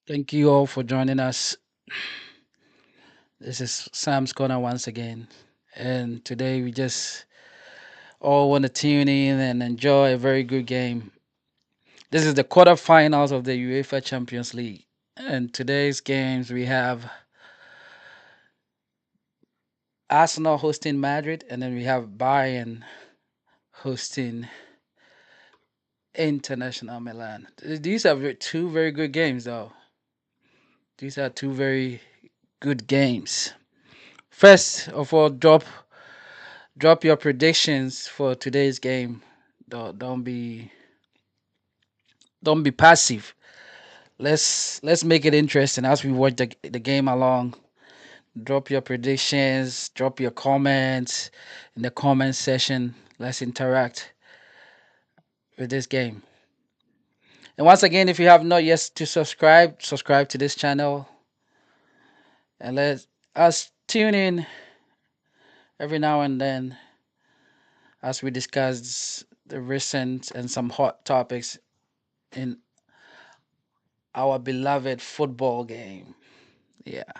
Thank you all for joining us. This is Sam's Corner once again. And today we just all want to tune in and enjoy a very good game. This is the quarterfinals of the UEFA Champions League. And today's games we have Arsenal hosting Madrid, and then we have Bayern hosting International Milan. These are two very good games, though. These are two very good games. First of all, drop your predictions for today's game. Don't be passive. Let's make it interesting as we watch the game along. Drop your predictions, drop your comments in the comment section. Let's interact with this game. And once again, if you have not yet to subscribe to this channel and let us tune in every now and then as we discuss the recent and some hot topics in our beloved football game. Yeah.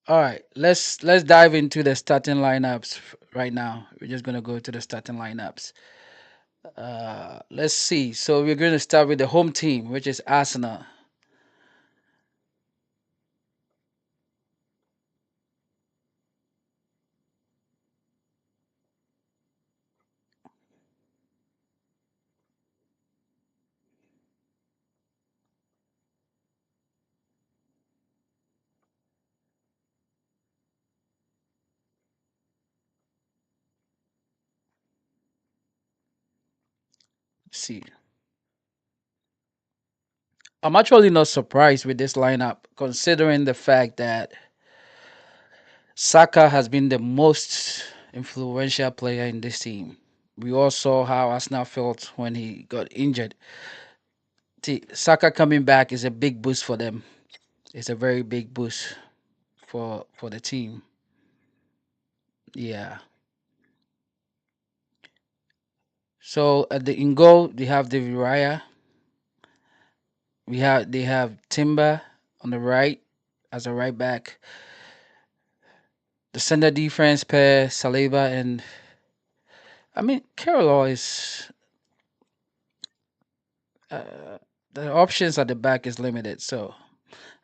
All right, let's dive into the starting lineups right now. We're just gonna go to the starting lineups. Let's see. So we're going to start with the home team, which is Arsenal. Let's see, I'm actually not surprised with this lineup, considering the fact that Saka has been the most influential player in this team. We all saw how Arsenal felt when he got injured. Saka coming back is a big boost for them. It's a very big boost for the team. Yeah. So at the in goal, they have David Raya. They have Timber on the right as a right back. The center defense pair Saliba and Carroll is uh, the options at the back is limited. So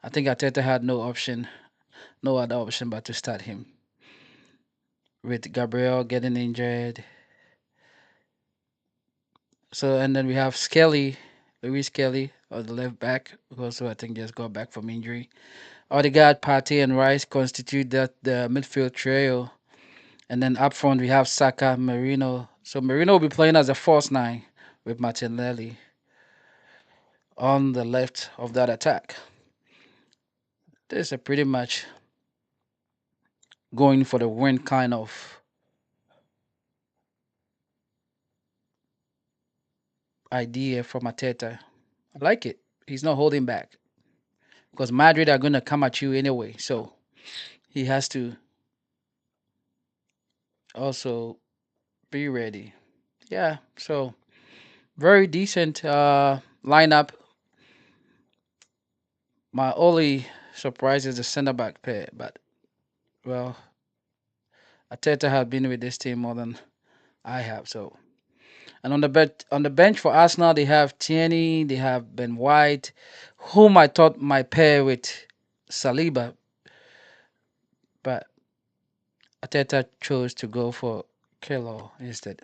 I think Ateta had no other option but to start him with Gabriel getting injured. So and then we have Louis Skelly on the left back, who also I think just got back from injury. Odegaard, Partey, and Rice constitute the midfield trio. And then up front we have Saka, Marino. So Marino will be playing as a false nine with Martinelli on the left of that attack. This is pretty much going for the win kind of idea from Ateta. I like it. He's not holding back because Madrid are going to come at you anyway. So he has to also be ready. Yeah. So very decent lineup. My only surprise is the center back pair, but well, Ateta has been with this team more than I have. So and on the bench for Arsenal, they have Tierney, they have Ben White, whom I thought might pair with Saliba, but Ateta chose to go for Kelo instead.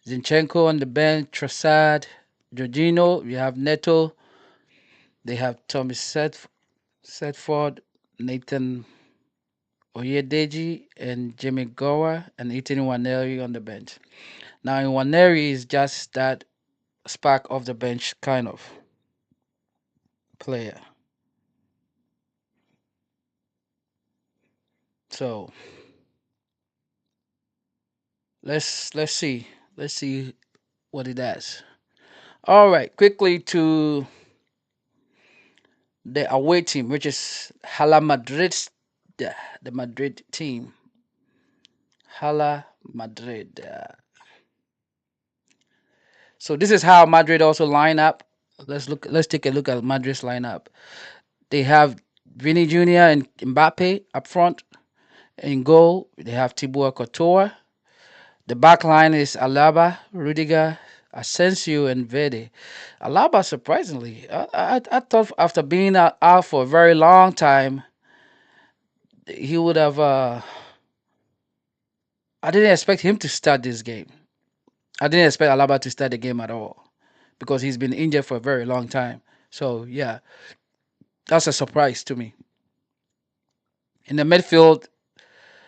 Zinchenko on the bench, Trossard, Jorginho, we have Neto, they have Tommy Setford, Nathan Oyedeji, and Jimmy Gowa, and Ethan Waneri on the bench. Now, in Waneri is just that spark off the bench kind of player. So let's see what he does. All right, quickly to the away team, which is Hala Madrid, the Madrid team. Hala Madrid. So this is how Madrid also line up. Let's look. Let's take a look at Madrid's lineup. They have Vini Jr. and Mbappe up front. In goal, they have Thibaut Courtois. The back line is Alaba, Rudiger, Asensio, and Verde. Alaba, surprisingly, I thought after being out for a very long time, he would have. I didn't expect him to start this game. I didn't expect Alaba to start the game at all because he's been injured for a very long time. So yeah, that's a surprise to me. In the midfield,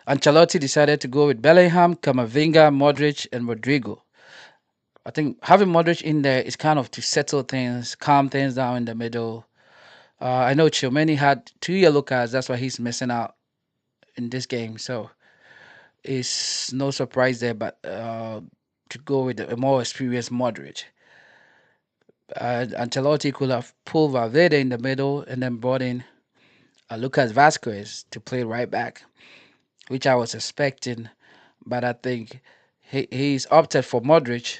Ancelotti decided to go with Bellingham, Camavinga, Modric, and Rodrigo. I think having Modric in there is kind of to settle things, calm things down in the middle. I know Chilmeni had 2 yellow cards, that's why he's missing out in this game. So it's no surprise there, but to go with a more experienced Modric. Ancelotti could have pulled Valverde in the middle and then brought in Lucas Vasquez to play right back, which I was expecting, but I think he's opted for Modric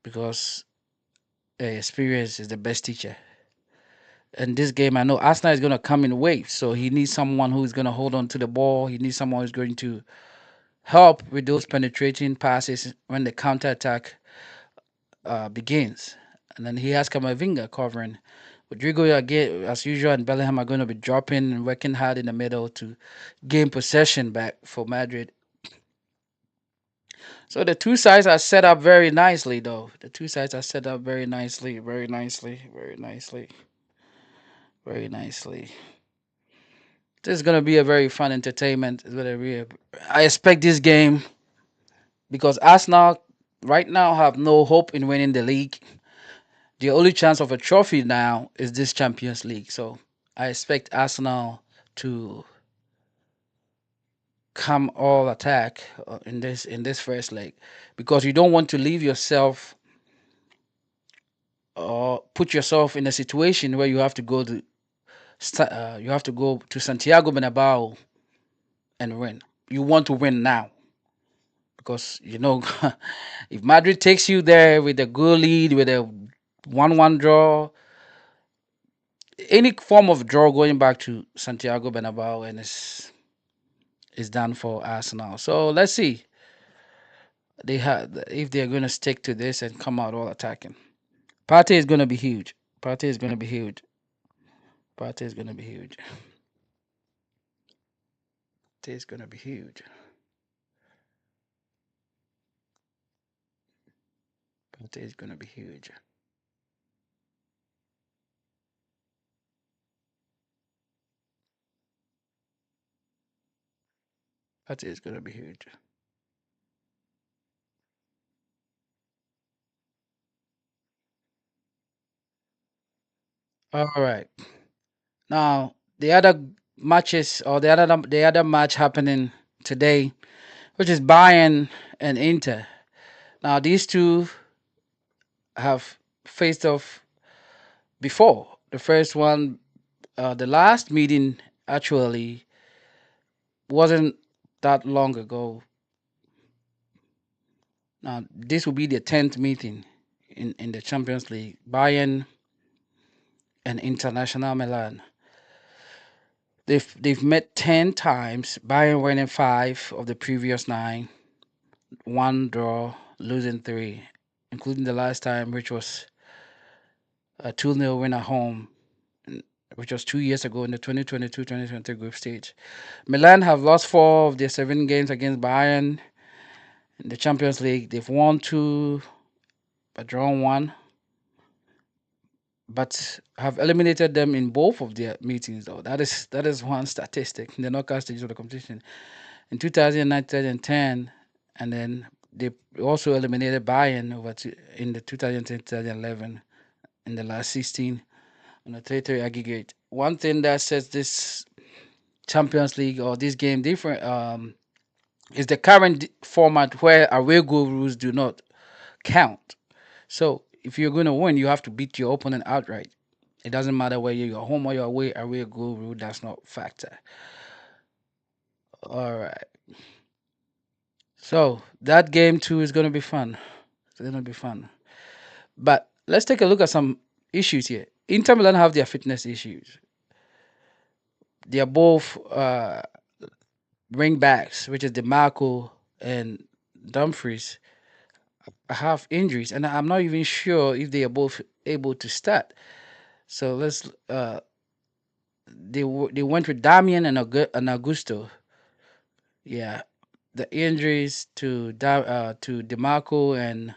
because experience is the best teacher. In this game, I know Arsenal is going to come in waves, so he needs someone who's going to hold on to the ball. He needs someone who's going to help with those penetrating passes when the counter attack begins. And then he has Kamavinga covering. Rodrigo, again, as usual, and Bellingham are going to be dropping and working hard in the middle to gain possession back for Madrid. So the two sides are set up very nicely, though. The two sides are set up very nicely, very nicely, very nicely, very nicely. This is gonna be a very fun entertainment. It's gonna be. I expect this game because Arsenal right now have no hope in winning the league. The only chance of a trophy now is this Champions League. So I expect Arsenal to come all attack in this first leg because you don't want to leave yourself or put yourself in a situation where you have to go to Santiago Bernabeu and win. You want to win now because if Madrid takes you there with a good lead, with a 1-1 draw, any form of draw going back to Santiago Bernabeu, and it's done for Arsenal. So let's see if they're going to stick to this and come out all attacking. Partey is going to be huge. Partey is going to be huge. Partey is going to be huge. Partey is going to be huge. Partey is going to be huge. Partey is going to be huge. All right. Now the other matches or the other match happening today, which is Bayern and Inter. Now these two have faced off before. The first one, the last meeting actually wasn't that long ago. Now this will be the 10th meeting in the Champions League. Bayern and International Milan. They've met 10 times. Bayern winning 5 of the previous 9, one draw, losing 3, including the last time, which was a 2-0 win at home, which was 2 years ago in the 2022-2023 group stage. Milan have lost 4 of their 7 games against Bayern in the Champions League. They've won 2, but drawn 1, but have eliminated them in both of their meetings, though. That is one statistic in the knockout stage of the competition. In 2009, 2010, and then They also eliminated Bayern in the 2010-2011 in the last 16 on a 3-3 aggregate. One thing that sets this Champions League or this game different is the current format where away goal rules do not count. So if you're going to win, you have to beat your opponent outright. It doesn't matter whether you're home or you're away. Away goal rule does not factor. All right. So that game too is going to be fun. It's going to be fun. But let's take a look at some issues here. Inter Milan have their fitness issues. They are both ring backs, which is DeMarco and Dumfries, have injuries, and I'm not even sure if they are both able to start. So let's they went with Damian and Augusto. Yeah, the injuries to Demarco and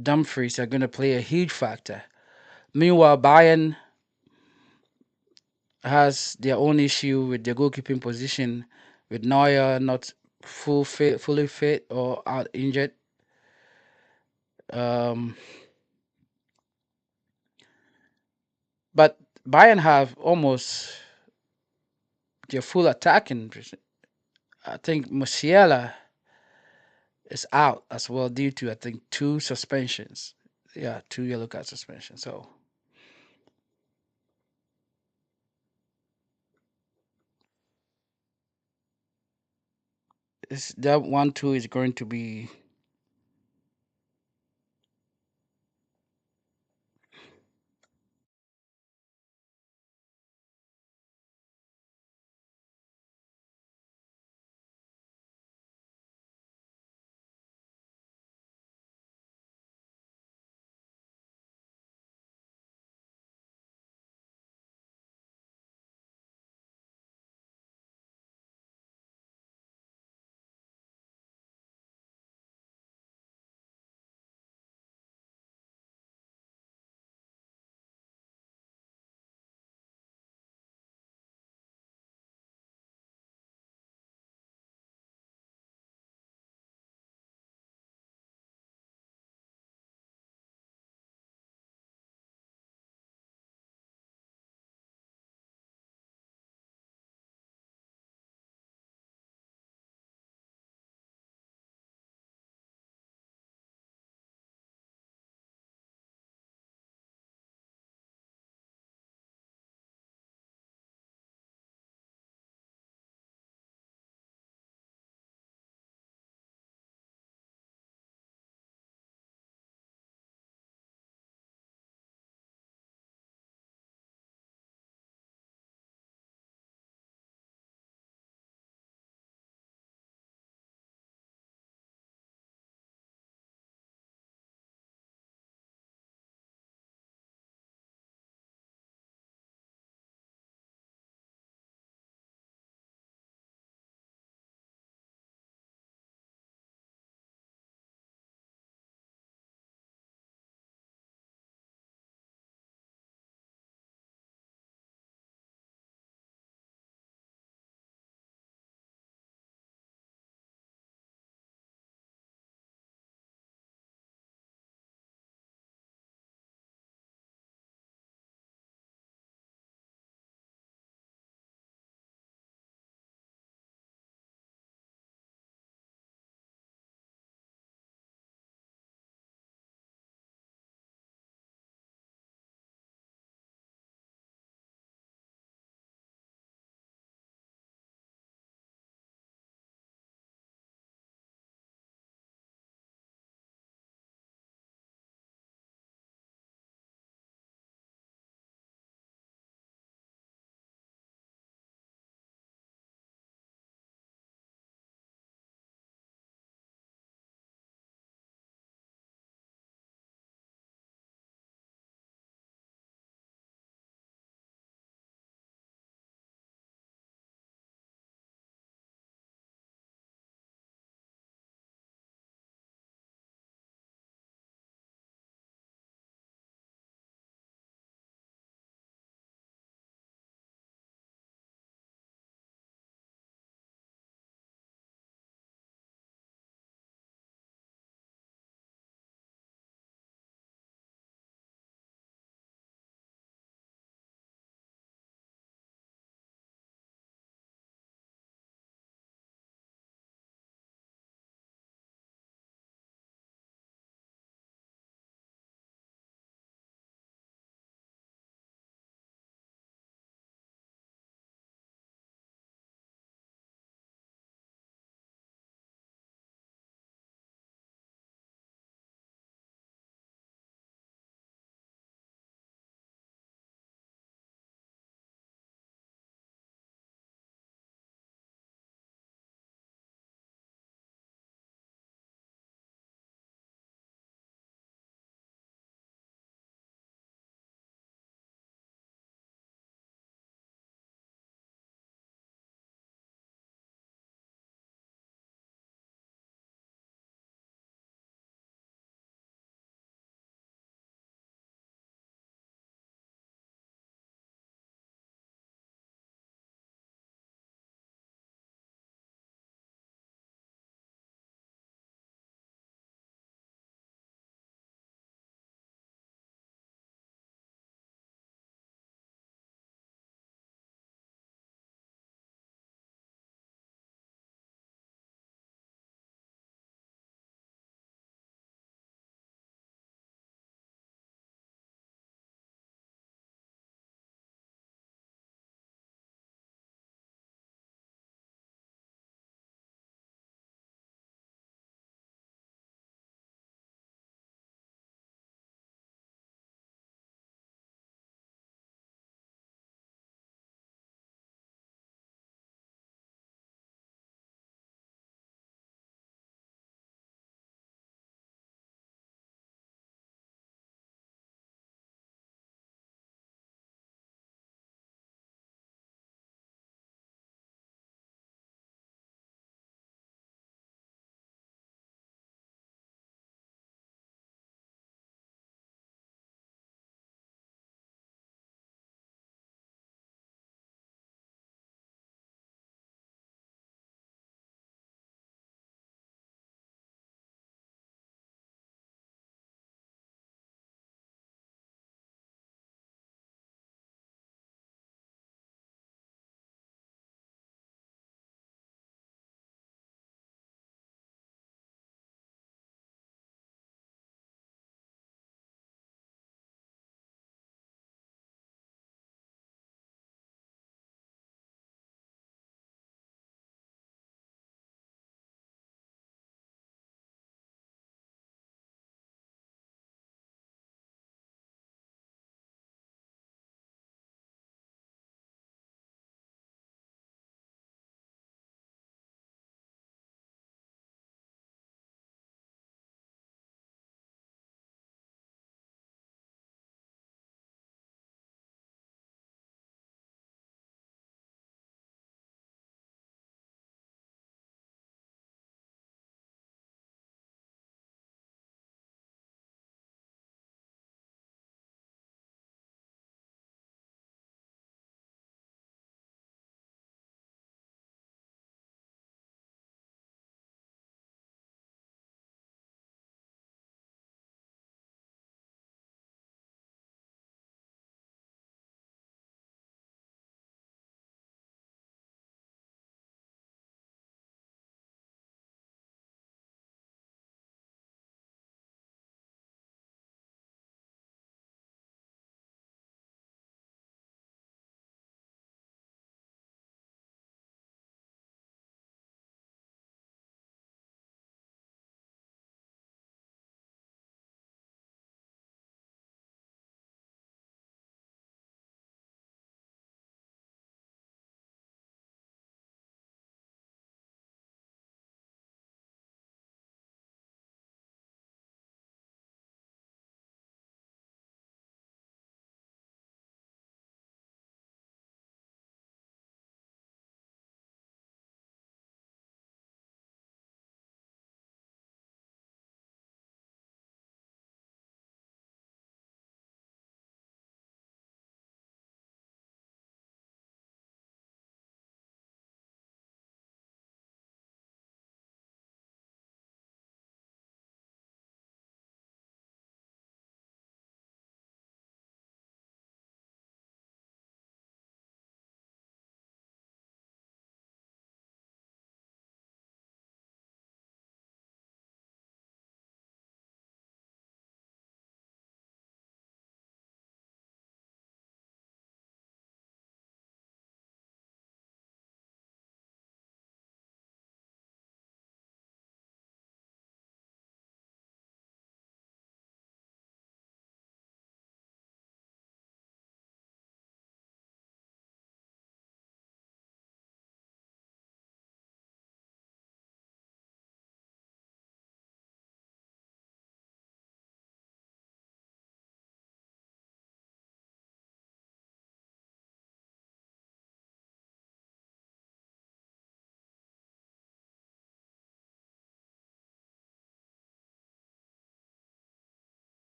Dumfries are going to play a huge factor. Meanwhile, Bayern has their own issue with their goalkeeping position, with Neuer not fully fit or out injured. Um, but Bayern have almost their full attacking. I think Musiala is out as well due to I think two suspensions. Yeah, two yellow card suspensions. So that 1-2 is going to be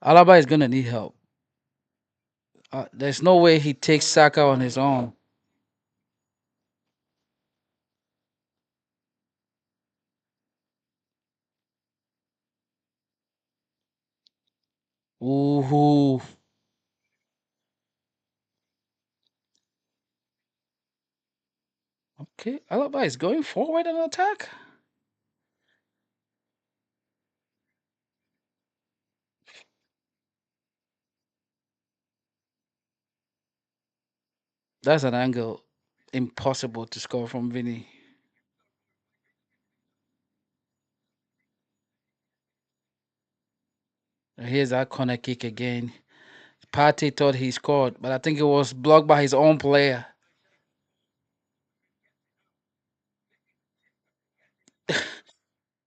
Alaba is gonna need help. There's no way he takes Saka on his own. Ooh, okay. Alaba is going forward in attack. That's an angle impossible to score from Vinny. Here's that corner kick again. Partey thought he scored, but I think it was blocked by his own player.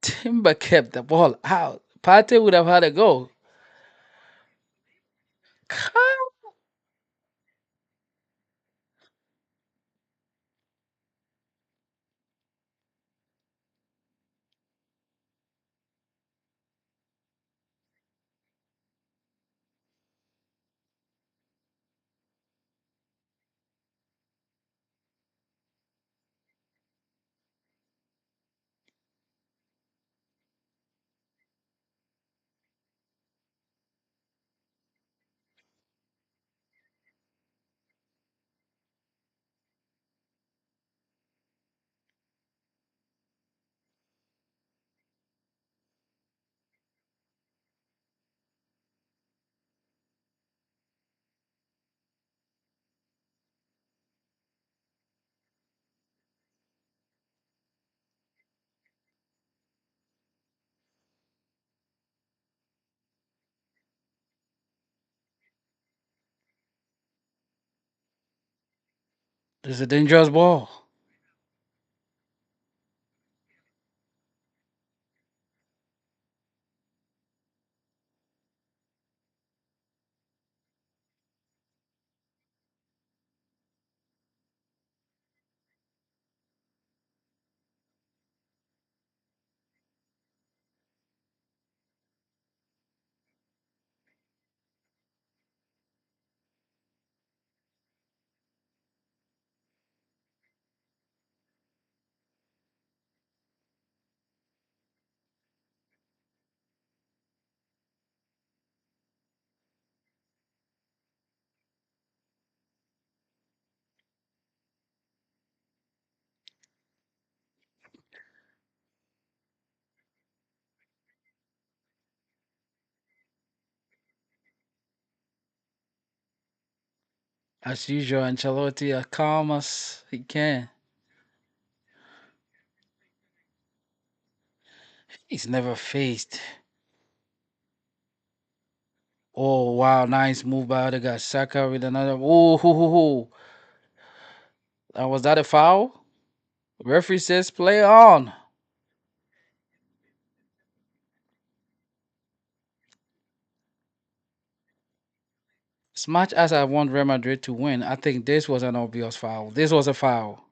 Timber kept the ball out. Partey would have had a go. It's a dangerous ball. As usual, Ancelotti as calm as he can. He's never faced. Oh wow, nice move by other guy. Saka with another. Oh, hoo, hoo, hoo. Was that a foul? Referee says play on. As much as I want Real Madrid to win, I think this was an obvious foul. This was a foul.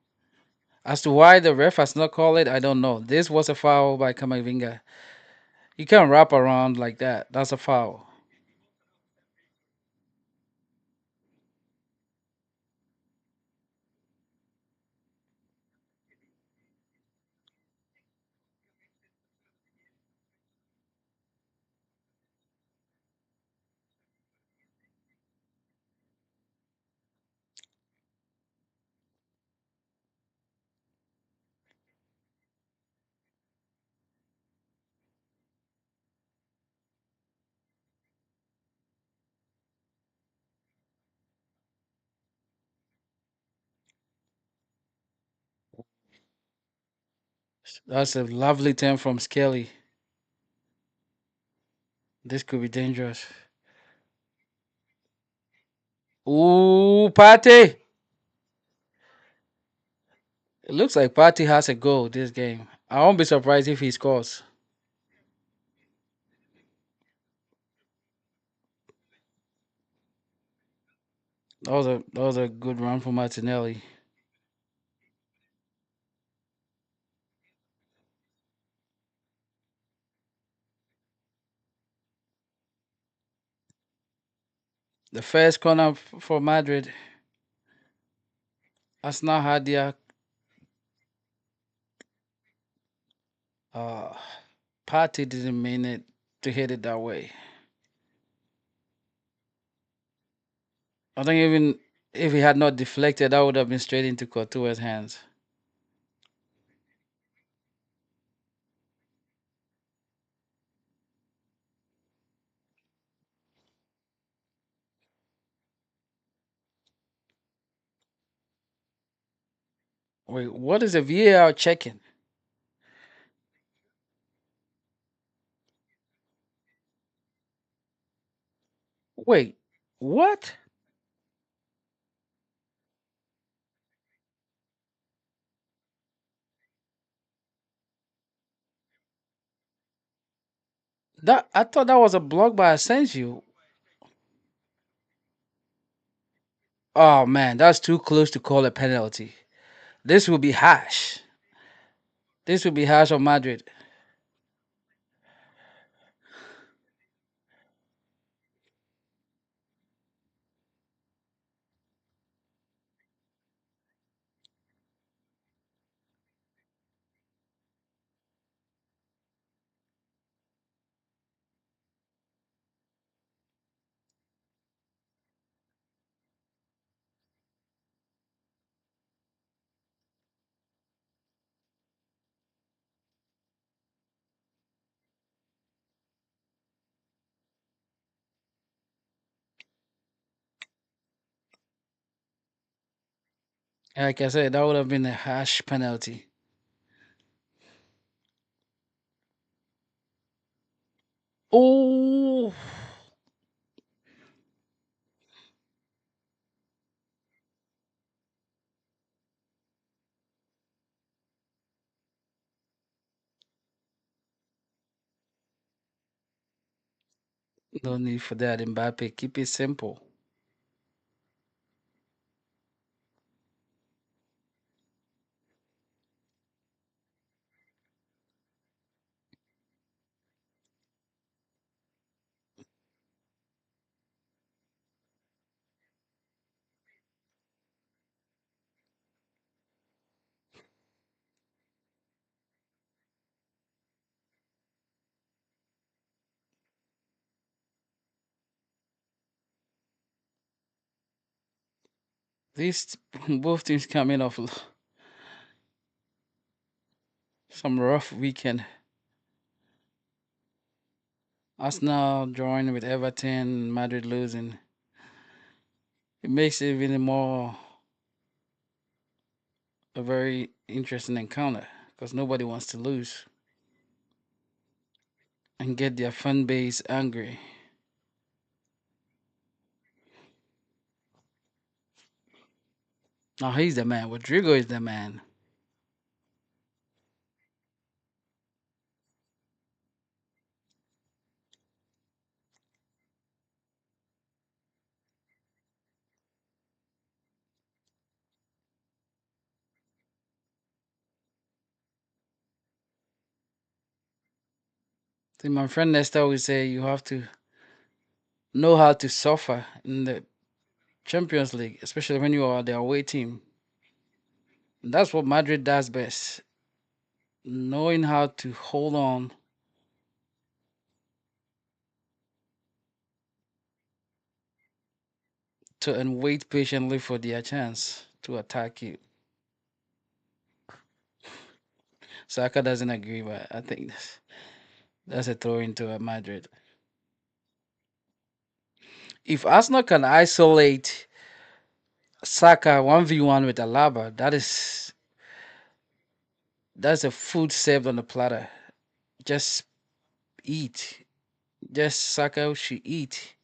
As to why the ref has not called it, I don't know. This was a foul by Kamavinga. You can't wrap around like that. That's a foul. That's a lovely turn from Skelly. This could be dangerous. Ooh, Partey. It looks like Partey has a goal this game. I won't be surprised if he scores. That was a good run for Martinelli. The first corner for Madrid, Arsenal had their uh, party didn't mean it to hit it that way. I think even if he had not deflected, that would have been straight into Courtois' hands. Wait, what is the VAR checking? Wait, what? That I thought that was a block by Asensio. Oh man, that's too close to call a penalty. This will be harsh. This will be harsh on Madrid. Like I said, that would have been a harsh penalty. Oh, no need for that, Mbappe. Keep it simple. These both teams coming off some rough weekend. Arsenal drawing with Everton, Madrid losing. It makes it even more a very interesting encounter because nobody wants to lose and get their fan base angry. Now he's the man. Rodrigo is the man. See, my friend Nesta always say you have to know how to suffer in the Champions League, especially when you are the away team. And that's what Madrid does best. Knowing how to hold on to and wait patiently for their chance to attack you. Saka doesn't agree, but I think that's a throw into a Madrid. If Arsenal can isolate Saka 1v1 with Alaba, that's a food served on the platter. Just eat. Just Saka should eat.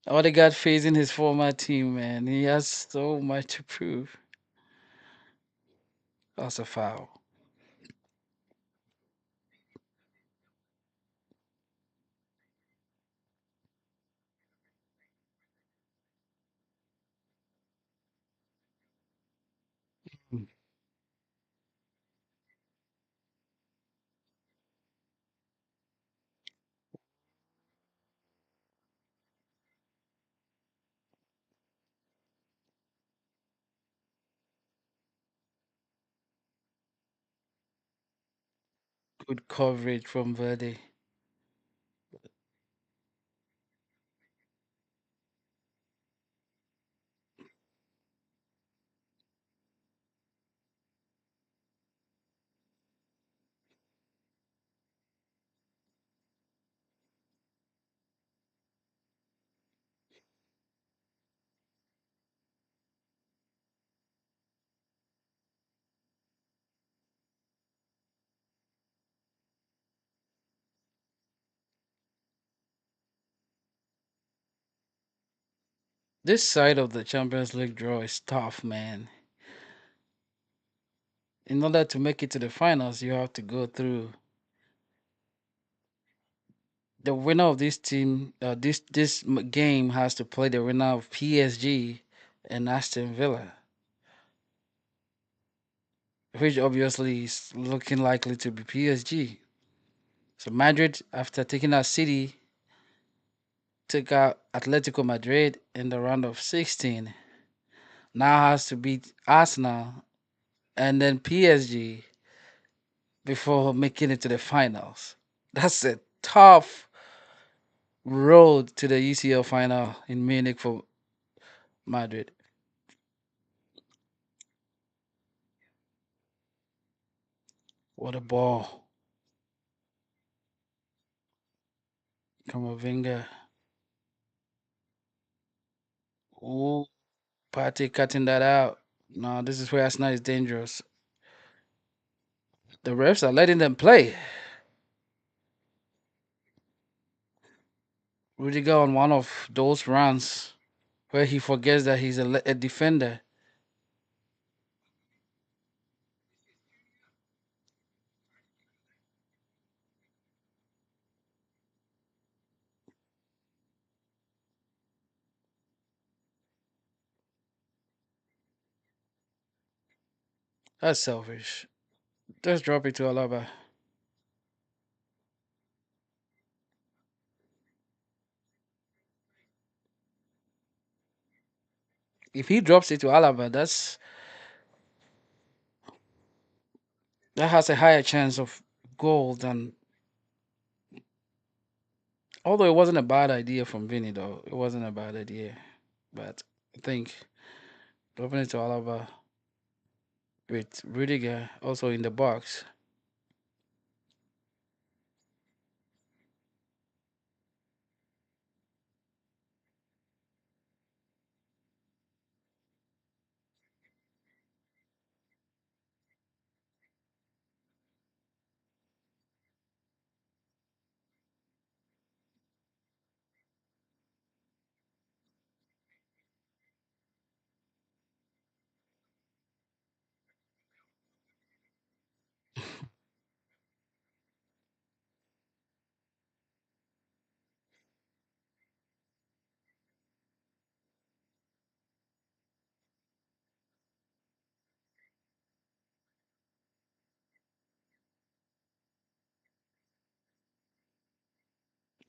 Odegaard facing his former team, man. He has so much to prove. That's a foul. Mm. Good coverage from Verde. This side of the Champions League draw is tough, man. In order to make it to the finals, you have to go through the winner of this team. This game has to play the winner of PSG and Aston Villa, which obviously is looking likely to be PSG. So Madrid, after taking out City, took out Atletico Madrid in the round of 16. Now has to beat Arsenal and then PSG before making it to the finals. That's a tough road to the UCL final in Munich for Madrid. What a ball. Kamavinga. Ooh, Partey cutting that out. No, this is where Arsenal is dangerous. The refs are letting them play. Rudiger on one of those runs where he forgets that he's a defender. That's selfish. Just drop it to Alaba. If he drops it to Alaba, that has a higher chance of goal than. Although it wasn't a bad idea from Vinny, though it wasn't a bad idea, but I think dropping it to Alaba with Rudiger also in the box.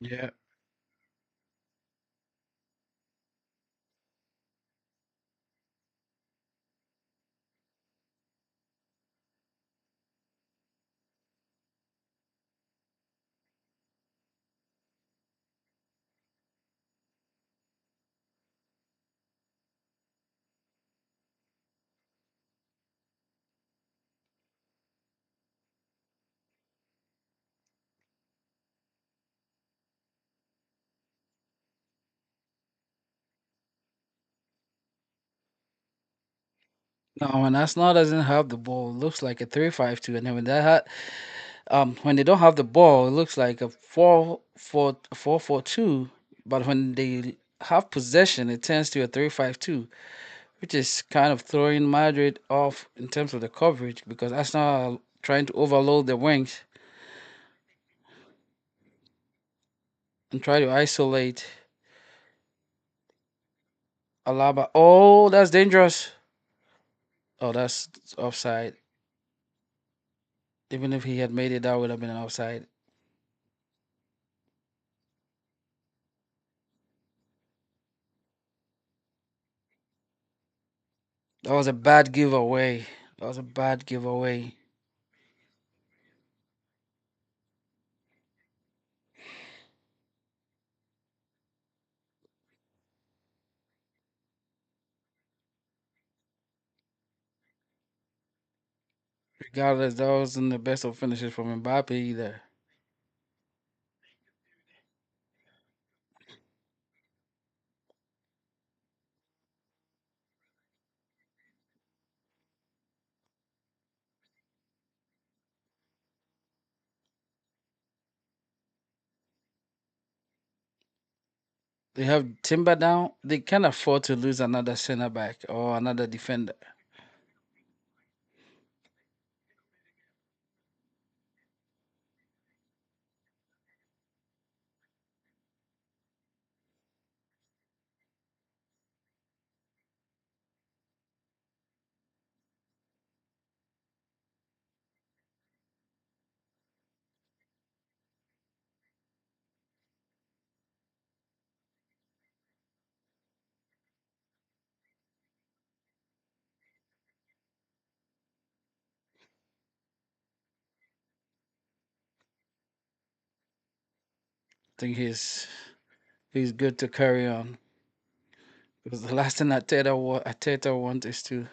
Yeah. Now, when Arsenal doesn't have the ball, it looks like a 3-5-2, and then when they don't have the ball, it looks like a 4-4-2. But when they have possession, it turns to a 3-5-2, which is kind of throwing Madrid off in terms of the coverage because Arsenal are trying to overload the wings and try to isolate Alaba. Oh, that's dangerous. Oh, that's offside. Even if he had made it, that would have been an offside. That was a bad giveaway. That was a bad giveaway. Regardless, that wasn't the best of finishes from Mbappe either. They have Timber down. They can't afford to lose another center back or another defender. I think he's good to carry on. Because the last thing Ateta wants is to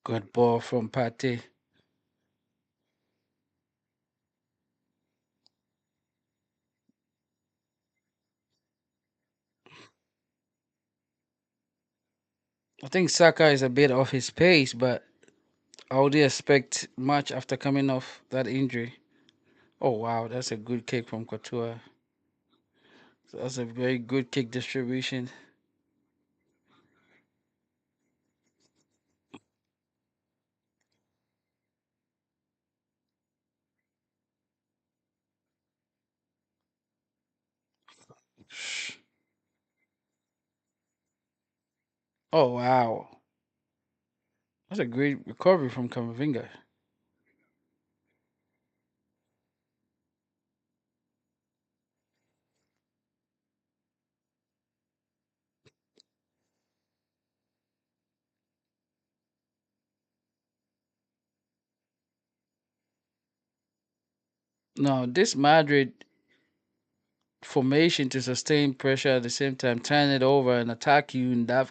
good ball from Pate. I think Saka is a bit off his pace, but I would expect much after coming off that injury. Oh wow, that's a good kick from Couture. That's a very good kick distribution. Oh wow, that's a great recovery from Camavinga. Now this Madrid formation to sustain pressure at the same time, turn it over and attack you in that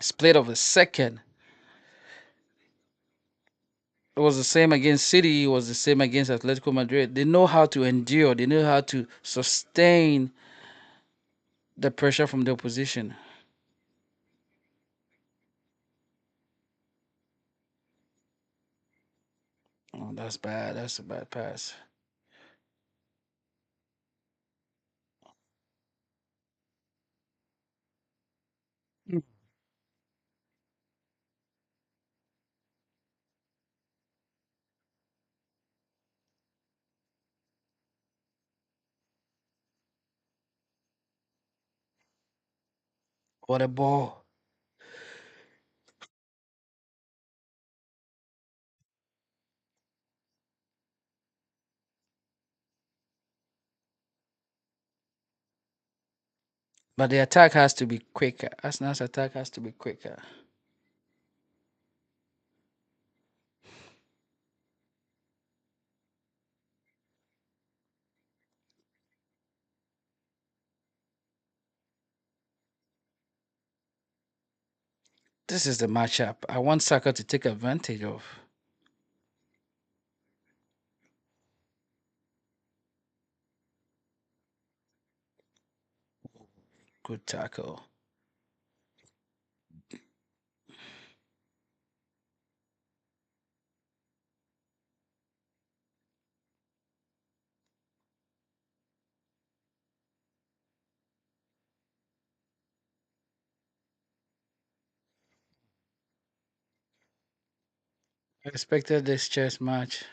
split of a second. It was the same against City. It was the same against Atletico Madrid. They know how to endure. They know how to sustain the pressure from the opposition. Oh, that's bad. That's a bad pass. Mm. What a ball. But the attack has to be quicker. Arsenal's attack has to be quicker. This is the matchup I want Saka to take advantage of. Good tackle. I expected this chess match.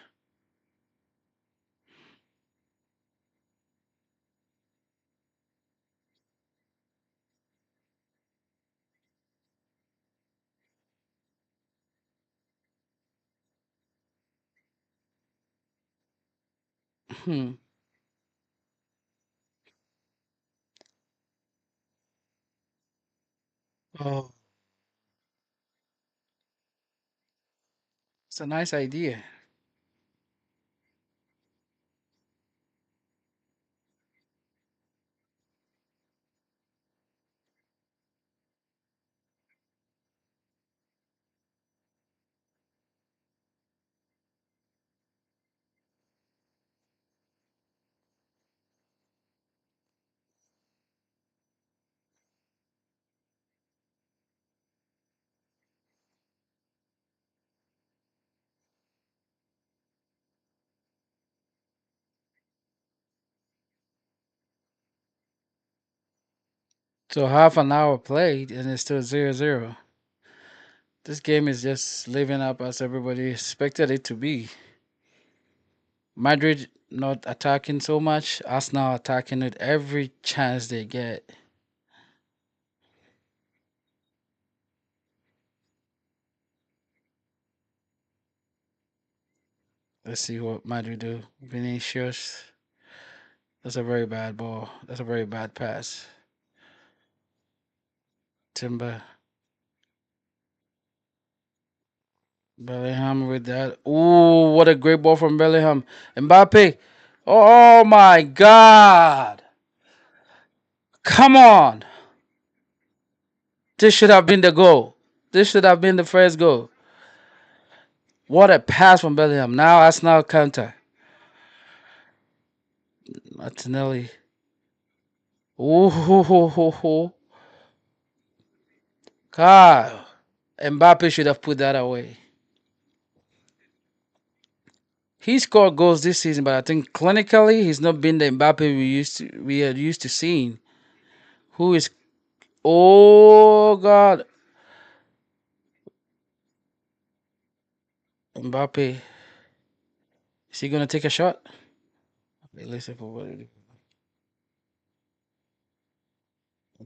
Hmm. Oh, it's a nice idea. So half an hour played and it's still 0-0. This game is just living up as everybody expected it to be. Madrid not attacking so much. Arsenal attacking with every chance they get. Let's see what Madrid do. Vinicius. That's a very bad ball. That's a very bad pass. Timber. Bellingham with that. Ooh, what a great ball from Bellingham. Mbappe. Oh my God. Come on. This should have been the goal. This should have been the first goal. What a pass from Bellingham. Now Arsenal counter. Martinelli. Ooh, ho, ho, ho, ho. God. Mbappe should have put that away. He scored goals this season, but I think clinically he's not been the Mbappe we are used to seeing. Who is oh God. Mbappe. Is he gonna take a shot? Okay, listen for what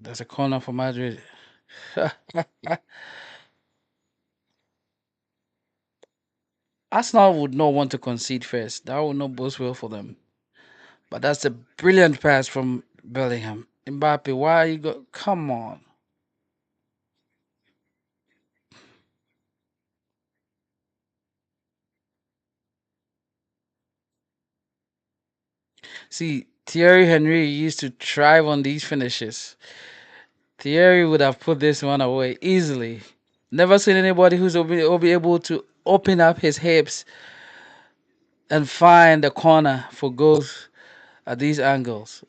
that's a corner for Madrid. Arsenal would not want to concede first. That would not bode well for them. But that's a brilliant pass from Bellingham. Mbappe, why you go? Come on. See, Thierry Henry used to thrive on these finishes. Thierry would have put this one away easily. Never seen anybody will be able to open up his hips and find the corner for goals at these angles.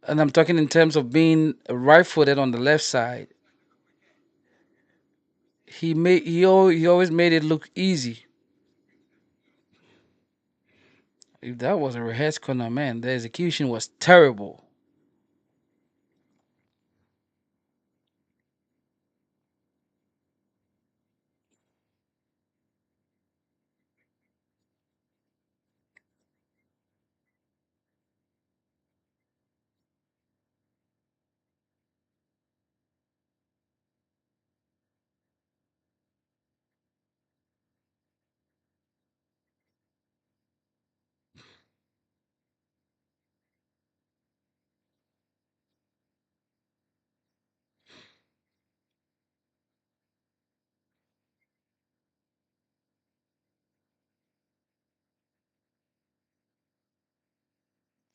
And I'm talking in terms of being right-footed on the left side. He always made it look easy. If that was a rehearsed corner, man, the execution was terrible.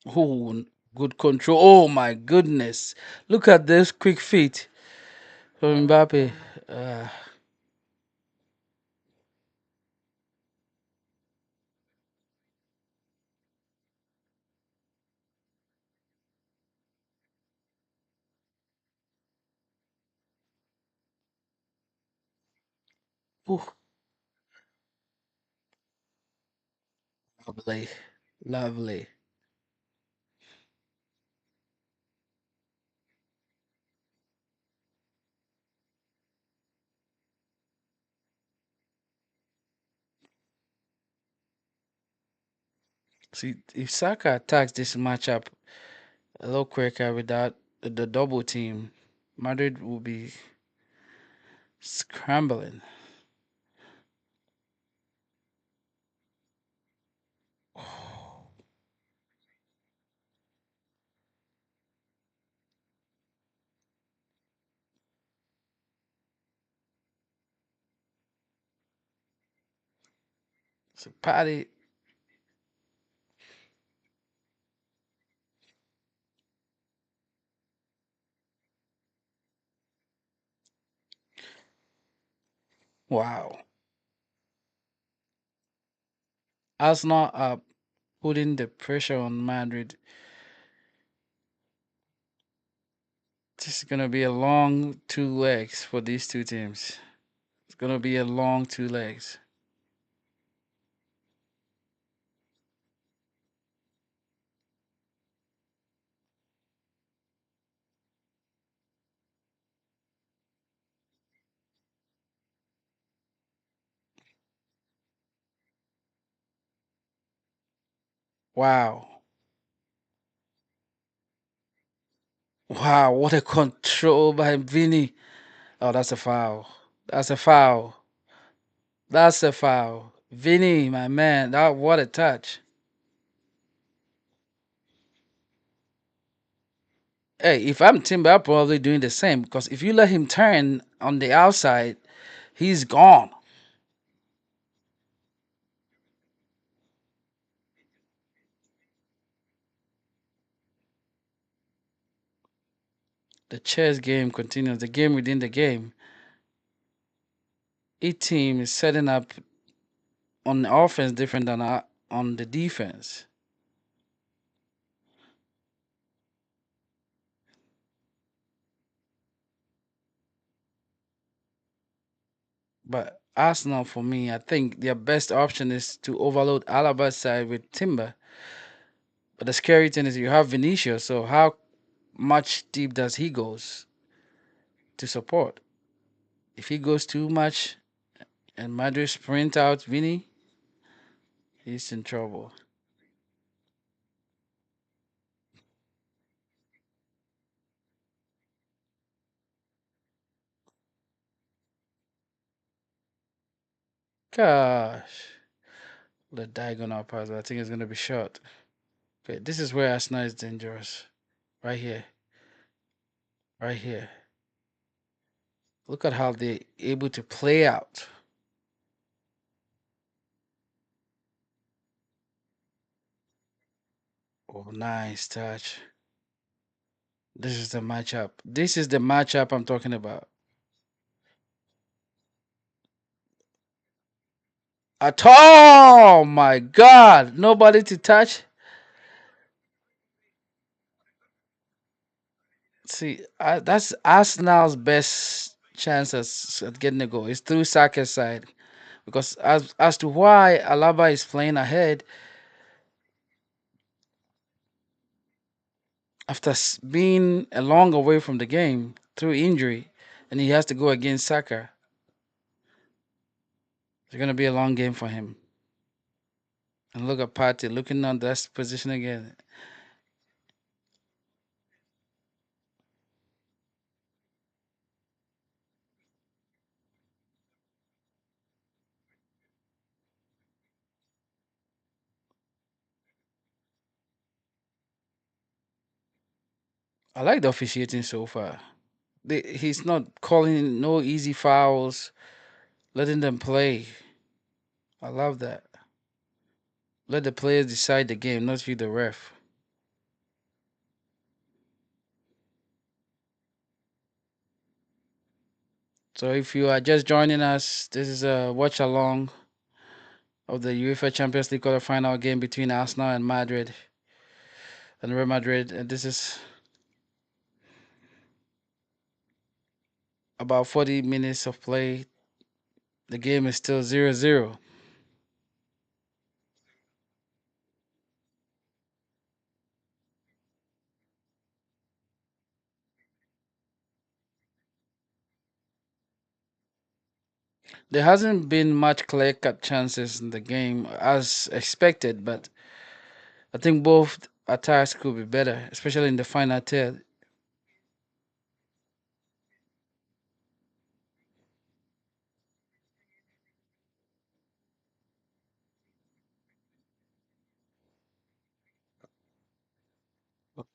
Oh, good control. Oh my goodness. Look at this quick feet from Mbappe. Uh, ooh, lovely. Lovely. See, if Saka attacks this matchup a little quicker without the double team, Madrid will be scrambling. So Patty, wow. Arsenal are putting the pressure on Madrid. This is gonna be a long two legs for these two teams. It's gonna be a long two legs. Wow. Wow, what a control by Vinny. Oh, that's a foul. That's a foul. That's a foul. Vinny, my man, that what a touch. Hey, if I'm Timber, I'm probably doing the same because if you let him turn on the outside, he's gone. The chess game continues, the game within the game. Each team is setting up on the offense different than on the defense. But Arsenal, for me, I think their best option is to overload Alaba's side with Timber. But the scary thing is you have Vinicius, so how much deep does he goes to support? If he goes too much and Madrid sprint out Vinny, he's in trouble. Gosh, the diagonal pass, but I think it's gonna be short. Okay, this is where Arsenal is dangerous. Right here, right here. Look at how they're able to play out. Oh, nice touch. This is the matchup. This is the matchup I'm talking about. At all, my God, nobody to touch. See, that's Arsenal's best chance at getting a goal. It's through Saka's side because as to why Alaba is playing ahead after being a long away from the game through injury, and he has to go against Saka. It's gonna be a long game for him. And look at Partey looking on that position again. I like the officiating so far. He's not calling no easy fouls, letting them play. I love that. Let the players decide the game, not you, the ref. So if you are just joining us, this is a watch along of the UEFA Champions League quarter-final game between Arsenal and Madrid and Real Madrid, and this is about 40 minutes of play. The game is still 0-0. There hasn't been much clear-cut chances in the game as expected, but I think both attacks could be better, especially in the final third.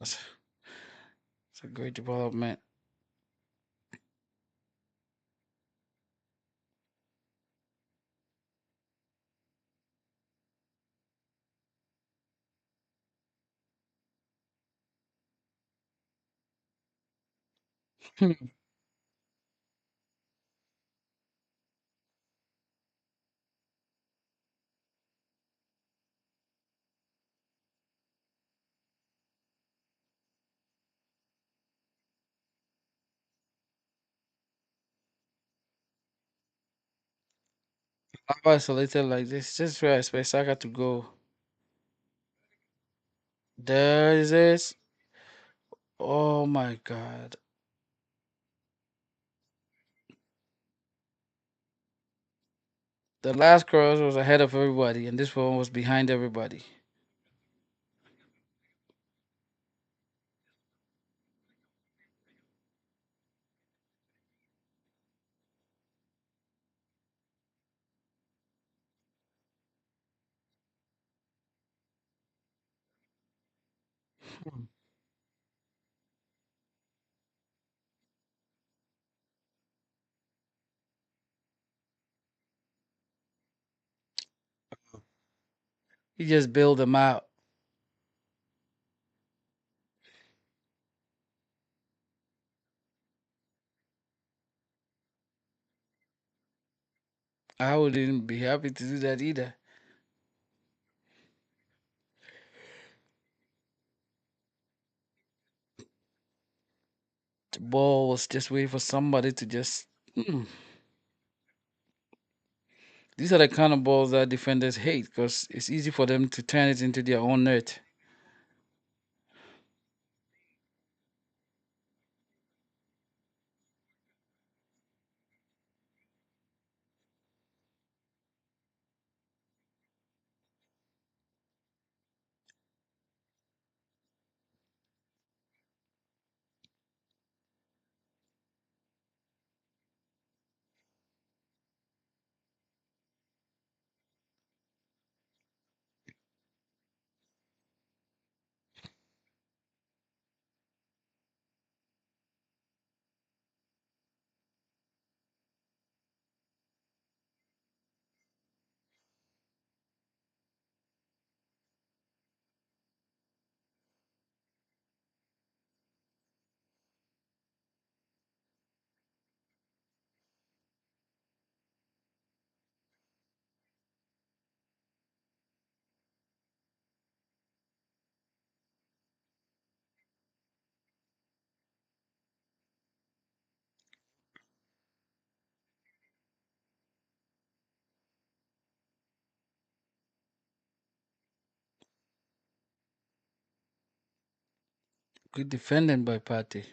It's a great development. How isolated like this, just where I expect Saka to go. There is this. Oh my god. The last cross was ahead of everybody, and this one was behind everybody. Hmm. He just bailed them out. I wouldn't be happy to do that either. The ball was just waiting for somebody to just. Mm. These are the kind of balls that defenders hate because it's easy for them to turn it into their own net. Good defending by Partey.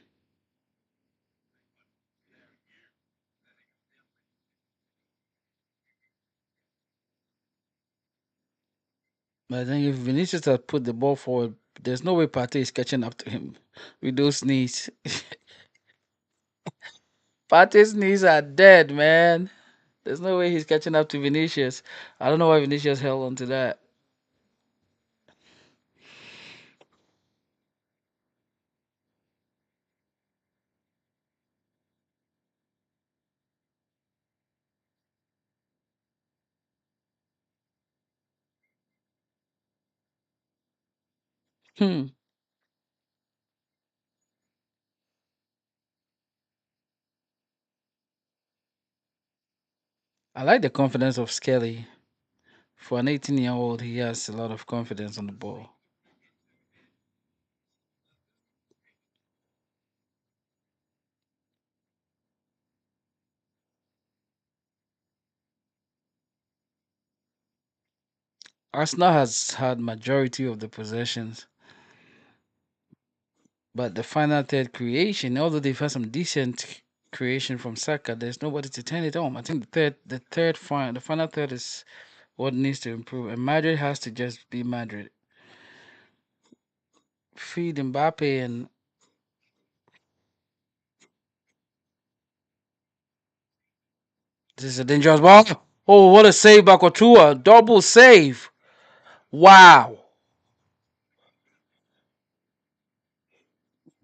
But I think if Vinicius had put the ball forward, there's no way Partey is catching up to him with those knees. Partey's knees are dead, man. There's no way he's catching up to Vinicius. I don't know why Vinicius held on to that. Hmm. I like the confidence of Skelly. For an 18-year-old, he has a lot of confidence on the ball. Arsenal has had majority of the possessions, but the final third creation, although they've had some decent creation from Saka, there's nobody to turn it on. I think the final third is what needs to improve, and Madrid has to just be Madrid. Feed Mbappe, and this is a dangerous ball. Oh, what a save by Couture! Double save! Wow,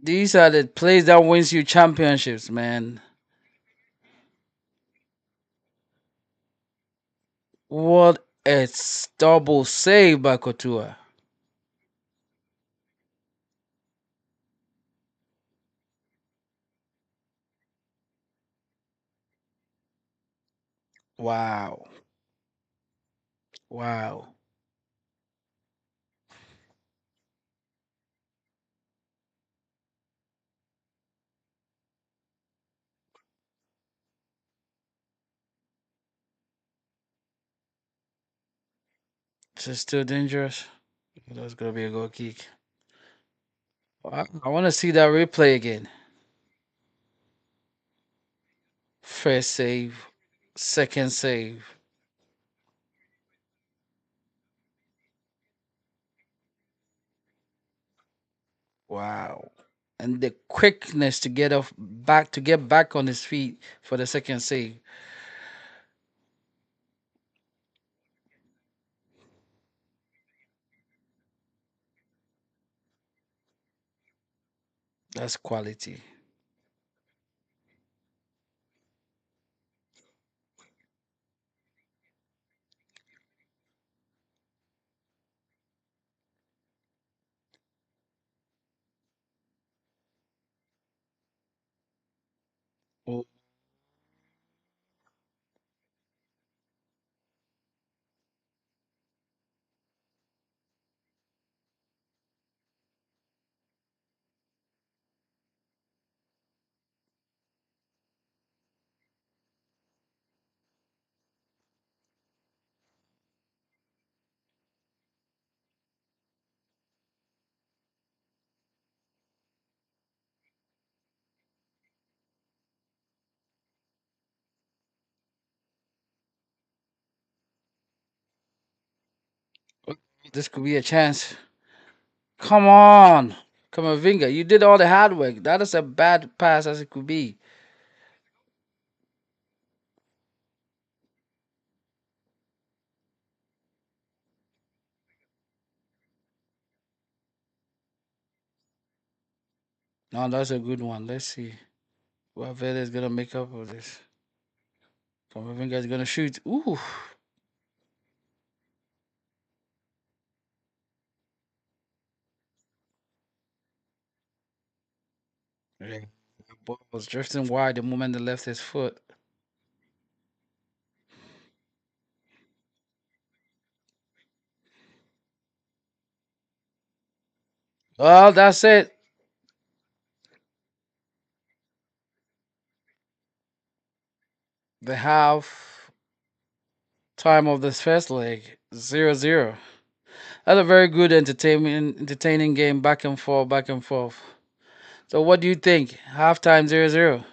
these are the plays that wins you championships, man. What a double save by Couture! Wow, wow. This is still dangerous. That's gonna be a goal kick. I want to see that replay again. First save, second save. Wow. And the quickness to get back on his feet for the second save. That's quality. Oh, this could be a chance. Come on. Kamavinga, you did all the hard work. That is a bad pass as it could be. No, that's a good one. Let's see what Vela is going to make up of this. Kamavinga is going to shoot. Ooh. Yeah. The ball was drifting wide the moment he left his foot. Well, that's it. The half time of this first leg, 0-0. That's a very good entertaining game, back and forth, back and forth. So, what do you think? Halftime 0-0.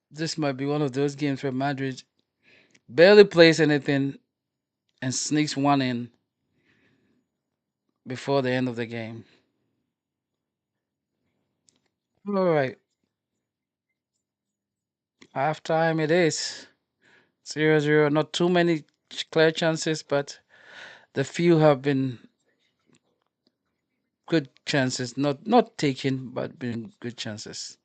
This might be one of those games where Madrid barely plays anything and sneaks one in before the end of the game. All right, halftime it is 0-0. Not too many clear chances, but the few have been good chances. Not taken, but been good chances.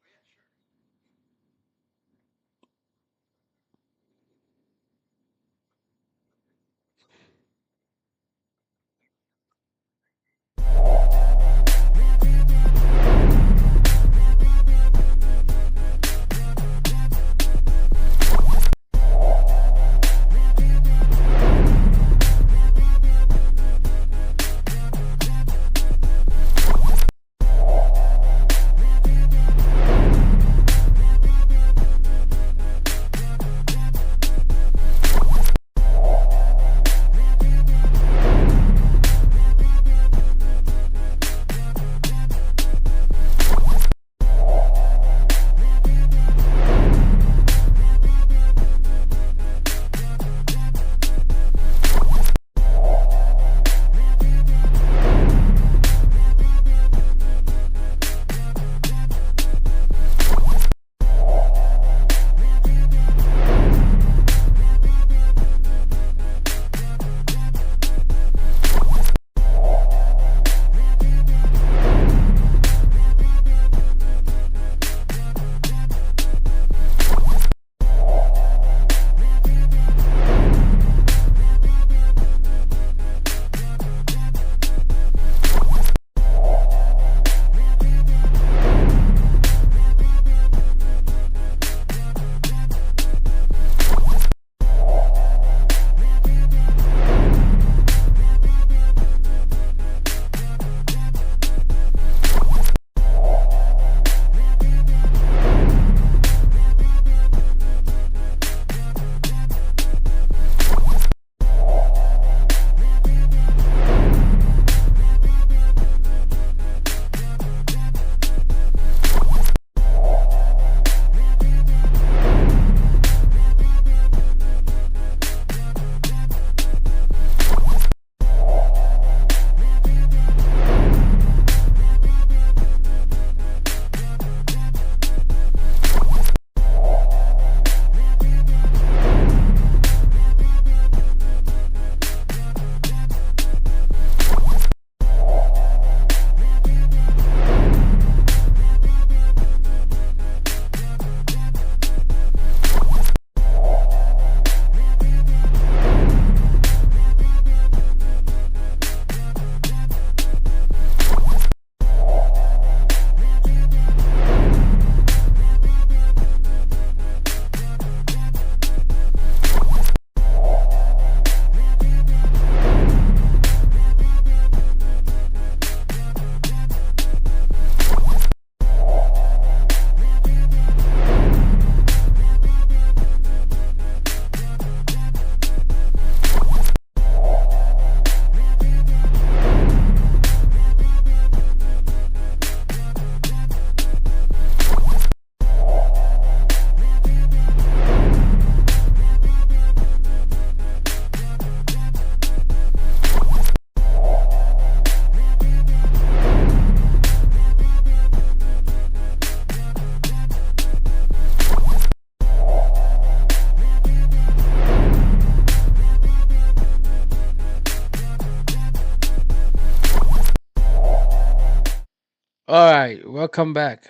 Welcome back.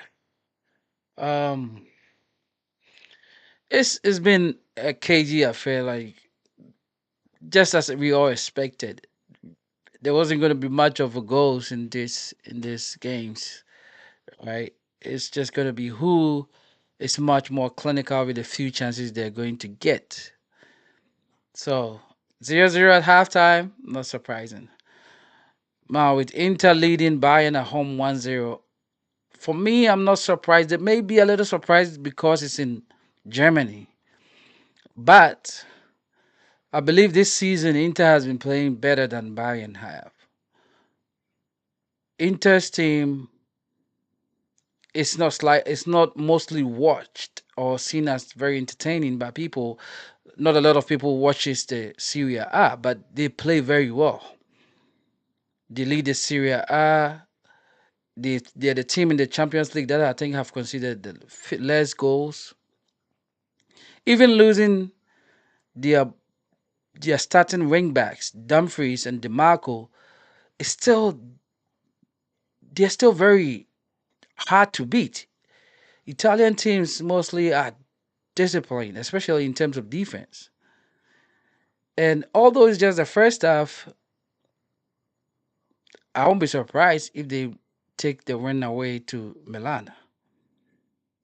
Um, it's been a cagey affair, like just as we all expected. There wasn't going to be much of a goals in this games, right? It's just going to be who is much more clinical with the few chances they're going to get. So 0-0 at halftime, not surprising. Now with Inter leading Bayern at home 1-0. For me, I'm not surprised. It may be a little surprised because it's in Germany. But I believe this season Inter has been playing better than Bayern have. Inter's team it's not mostly watched or seen as very entertaining by people. Not a lot of people watches the Serie A, but they play very well. They lead the Serie A. They're the team in the Champions League that I think have considered the less goals. Even losing their their starting wing backs, Dumfries and DeMarco, is still they're still very hard to beat. Italian teams mostly are disciplined, especially in terms of defense. And although it's just the first half, I won't be surprised if they take the win away to Milan.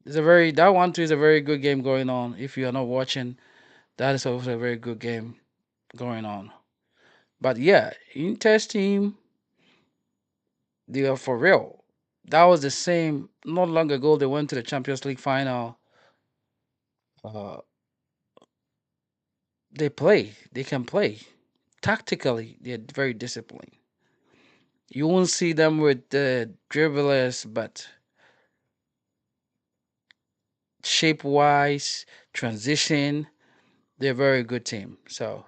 It's a very that one too is a very good game going on. If you are not watching, that is also a very good game going on. But yeah, Inter's team, they are for real. That was the same not long ago. They went to the Champions League final. Uh, they play. They can play. Tactically, they're very disciplined. You won't see them with the dribblers, but shape wise, transition, they're a very good team. So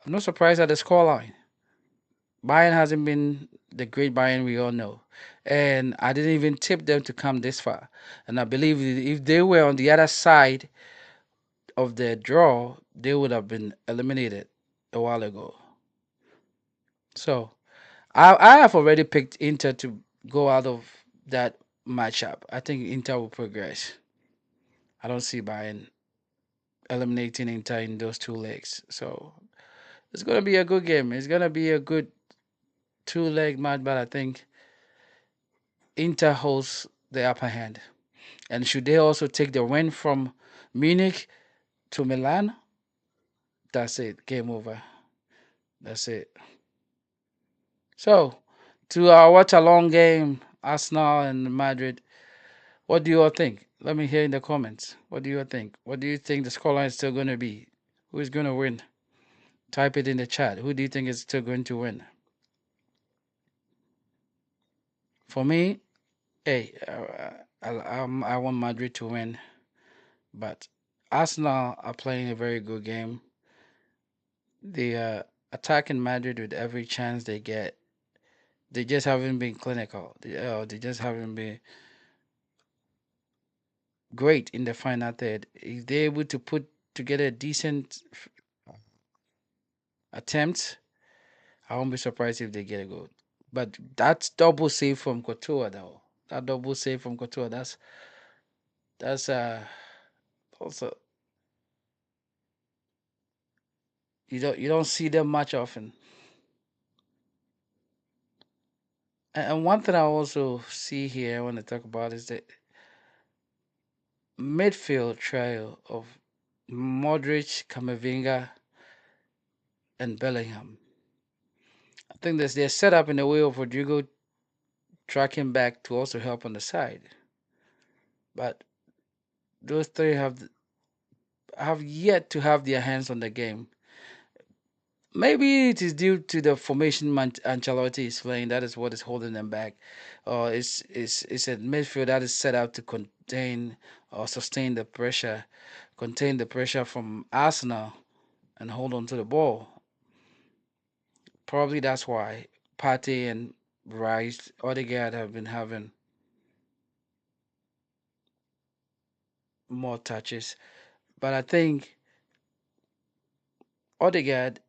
I'm not surprised at the scoreline. Bayern hasn't been the great Bayern we all know. And I didn't even tip them to come this far. And I believe if they were on the other side of the draw, they would have been eliminated a while ago. So I have already picked Inter to go out of that matchup. I think Inter will progress. I don't see Bayern eliminating Inter in those two legs. So it's gonna be a good game. It's gonna be a good two-leg match, but I think Inter holds the upper hand. And should they also take the win from Munich to Milan, that's it. Game over. That's it. So to watch a long game, Arsenal and Madrid. What do you all think? Let me hear in the comments. What do you all think? What do you think the scoreline is still going to be? Who is going to win? Type it in the chat. Who do you think is still going to win? For me, hey, I want Madrid to win, but Arsenal are playing a very good game. They are attacking Madrid with every chance they get. They just haven't been clinical. They just haven't been great in the final third. If they're able to put together a decent attempt, I won't be surprised if they get a goal. But that's double save from Couture though. That double save from Couture, that's also you don't see them much often. And one thing I also see here I want to talk about is the midfield trio of Modric, Camavinga, and Bellingham. I think they're set up in a way of Rodrigo tracking back to also help on the side. But those three have yet to have their hands on the game. Maybe it is due to the formation Ancelotti is playing. That is what is holding them back. It's a midfield that is set out to contain or sustain the pressure, contain the pressure from Arsenal and hold on to the ball. Probably that's why Partey and Rice, Odegaard have been having more touches. But I think Odegaard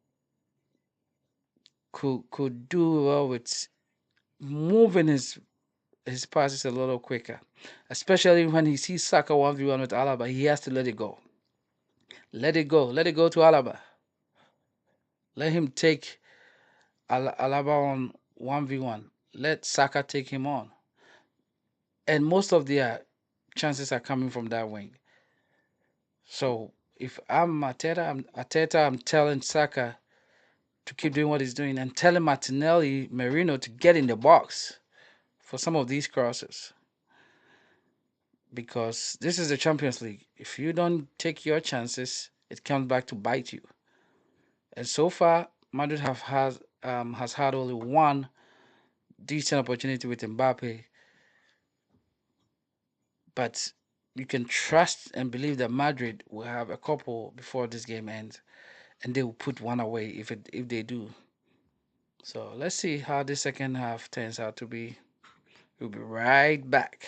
could do well with moving his his pass is a little quicker, especially when he sees Saka 1v1 with Alaba. He has to let it go. Let it go. Let it go to Alaba. Let him take Alaba on 1v1. Let Saka take him on. And most of their chances are coming from that wing. So if I'm Ateta, I'm telling Saka to keep doing what he's doing and telling Martinelli, Merino to get in the box for some of these crosses. Because this is the Champions League. If you don't take your chances, it comes back to bite you. And so far, Madrid has had only one decent opportunity with Mbappe. But you can trust and believe that Madrid will have a couple before this game ends, and they will put one away if they do. So let's see how the second half turns out to be. We'll be right back.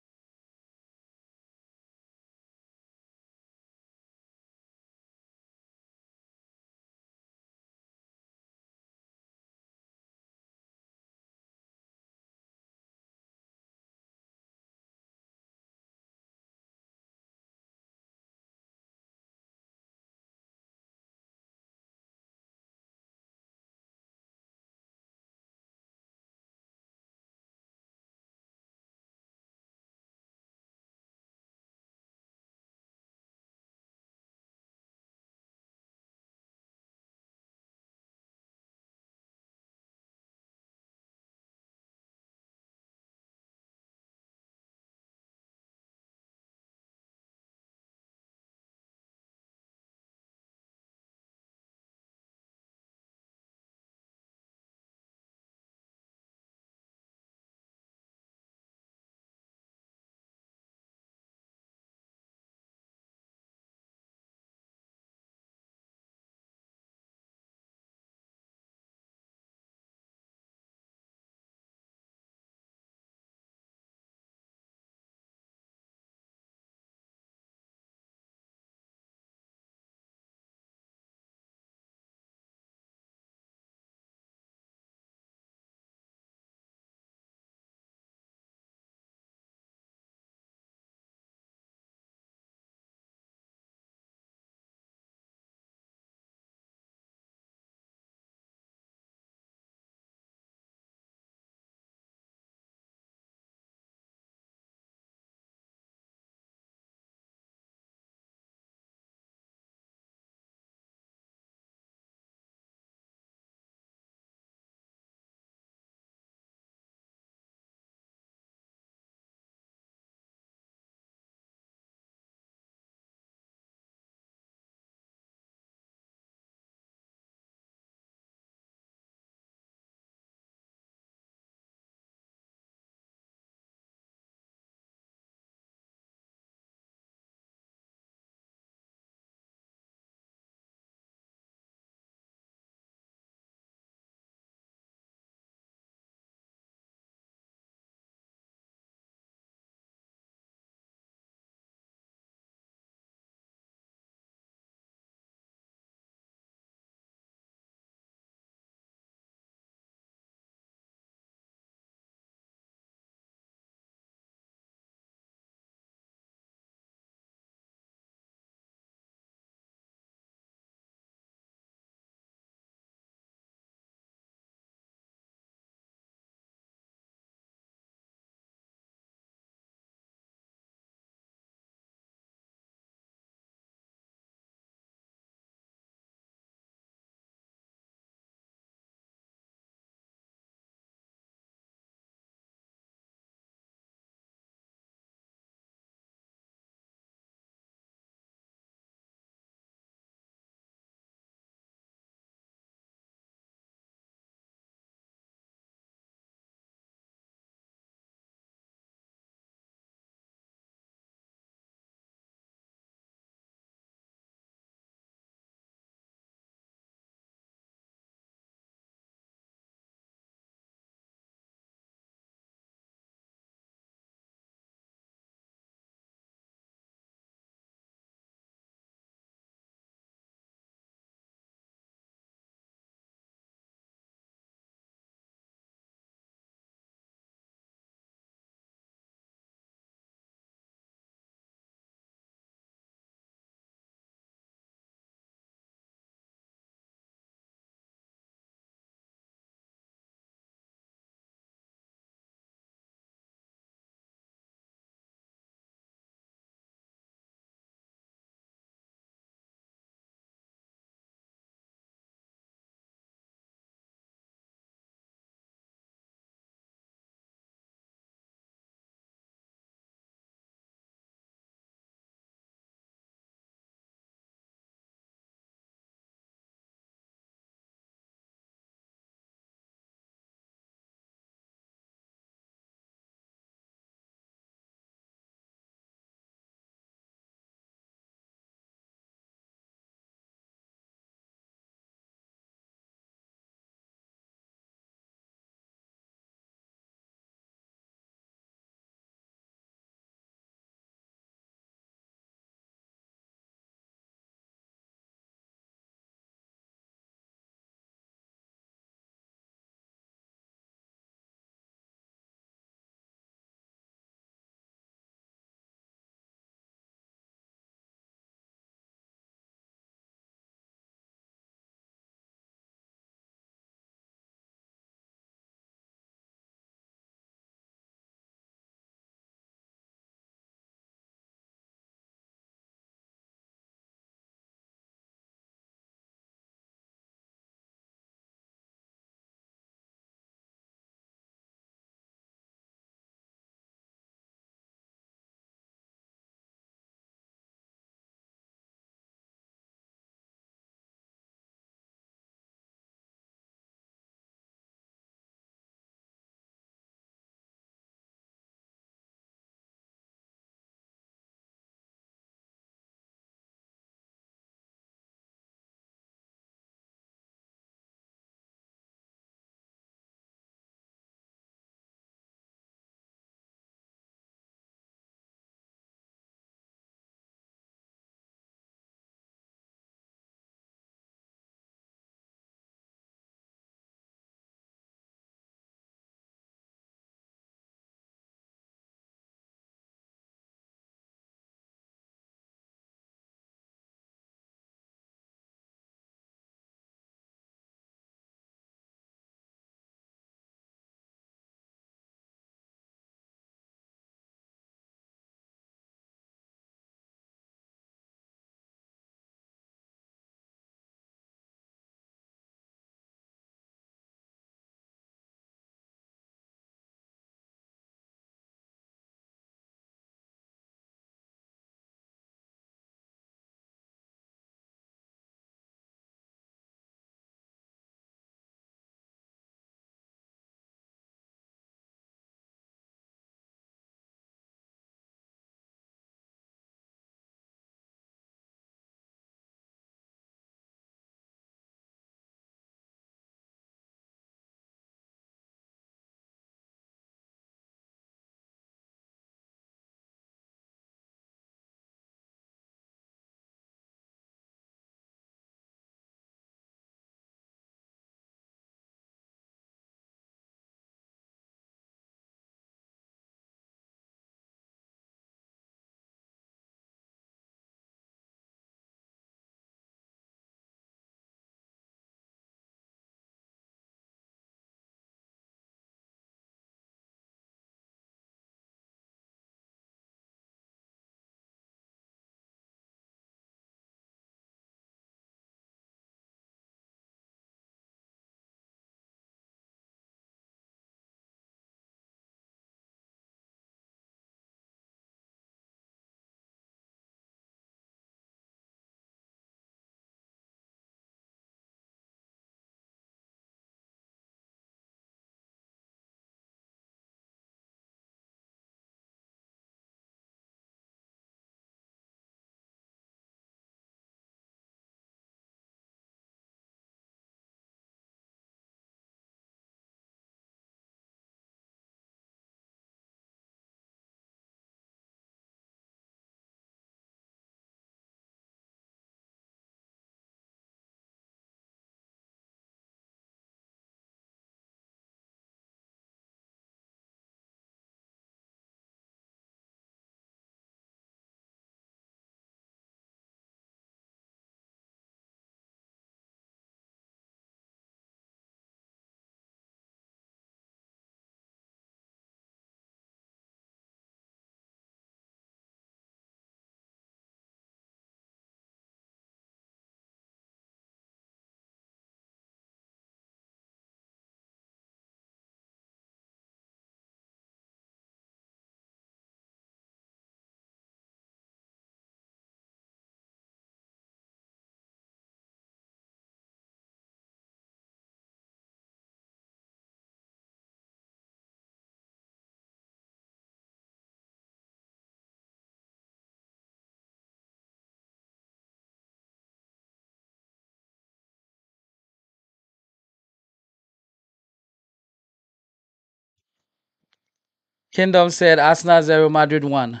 Kingdom said Arsenal 0, Madrid 1.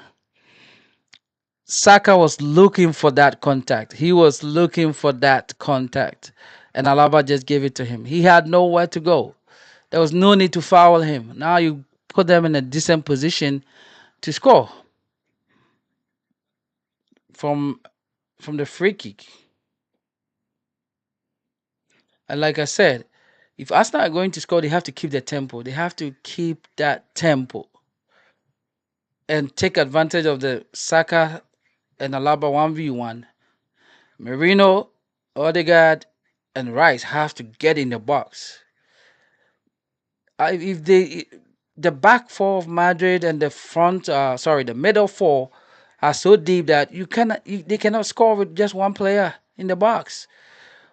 Saka was looking for that contact. He was looking for that contact. And Alaba just gave it to him. He had nowhere to go. There was no need to foul him. Now you put them in a decent position to score from the free kick. And like I said, if Arsenal are going to score, they have to keep the tempo. They have to keep that tempo and take advantage of the Saka and Alaba 1v1. Merino, Odegaard, and Rice have to get in the box. If the back four of Madrid and the middle four are so deep that they cannot score with just one player in the box.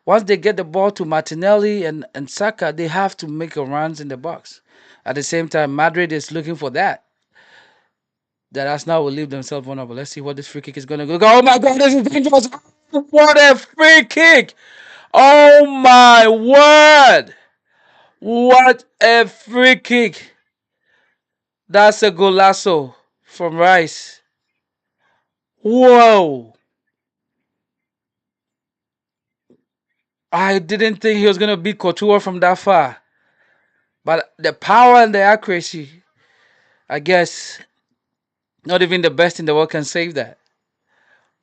Once they get the ball to Martinelli and Saka, they have to make a runs in the box. At the same time, Madrid is looking for that Arsenal will leave themselves vulnerable. Let's see what this free kick is going to go. Oh my God, this is dangerous. What a free kick. Oh my word. What a free kick. That's a golazo from Rice. Whoa. I didn't think he was going to beat Couture from that far. But the power and the accuracy, I guess not even the best in the world can save that.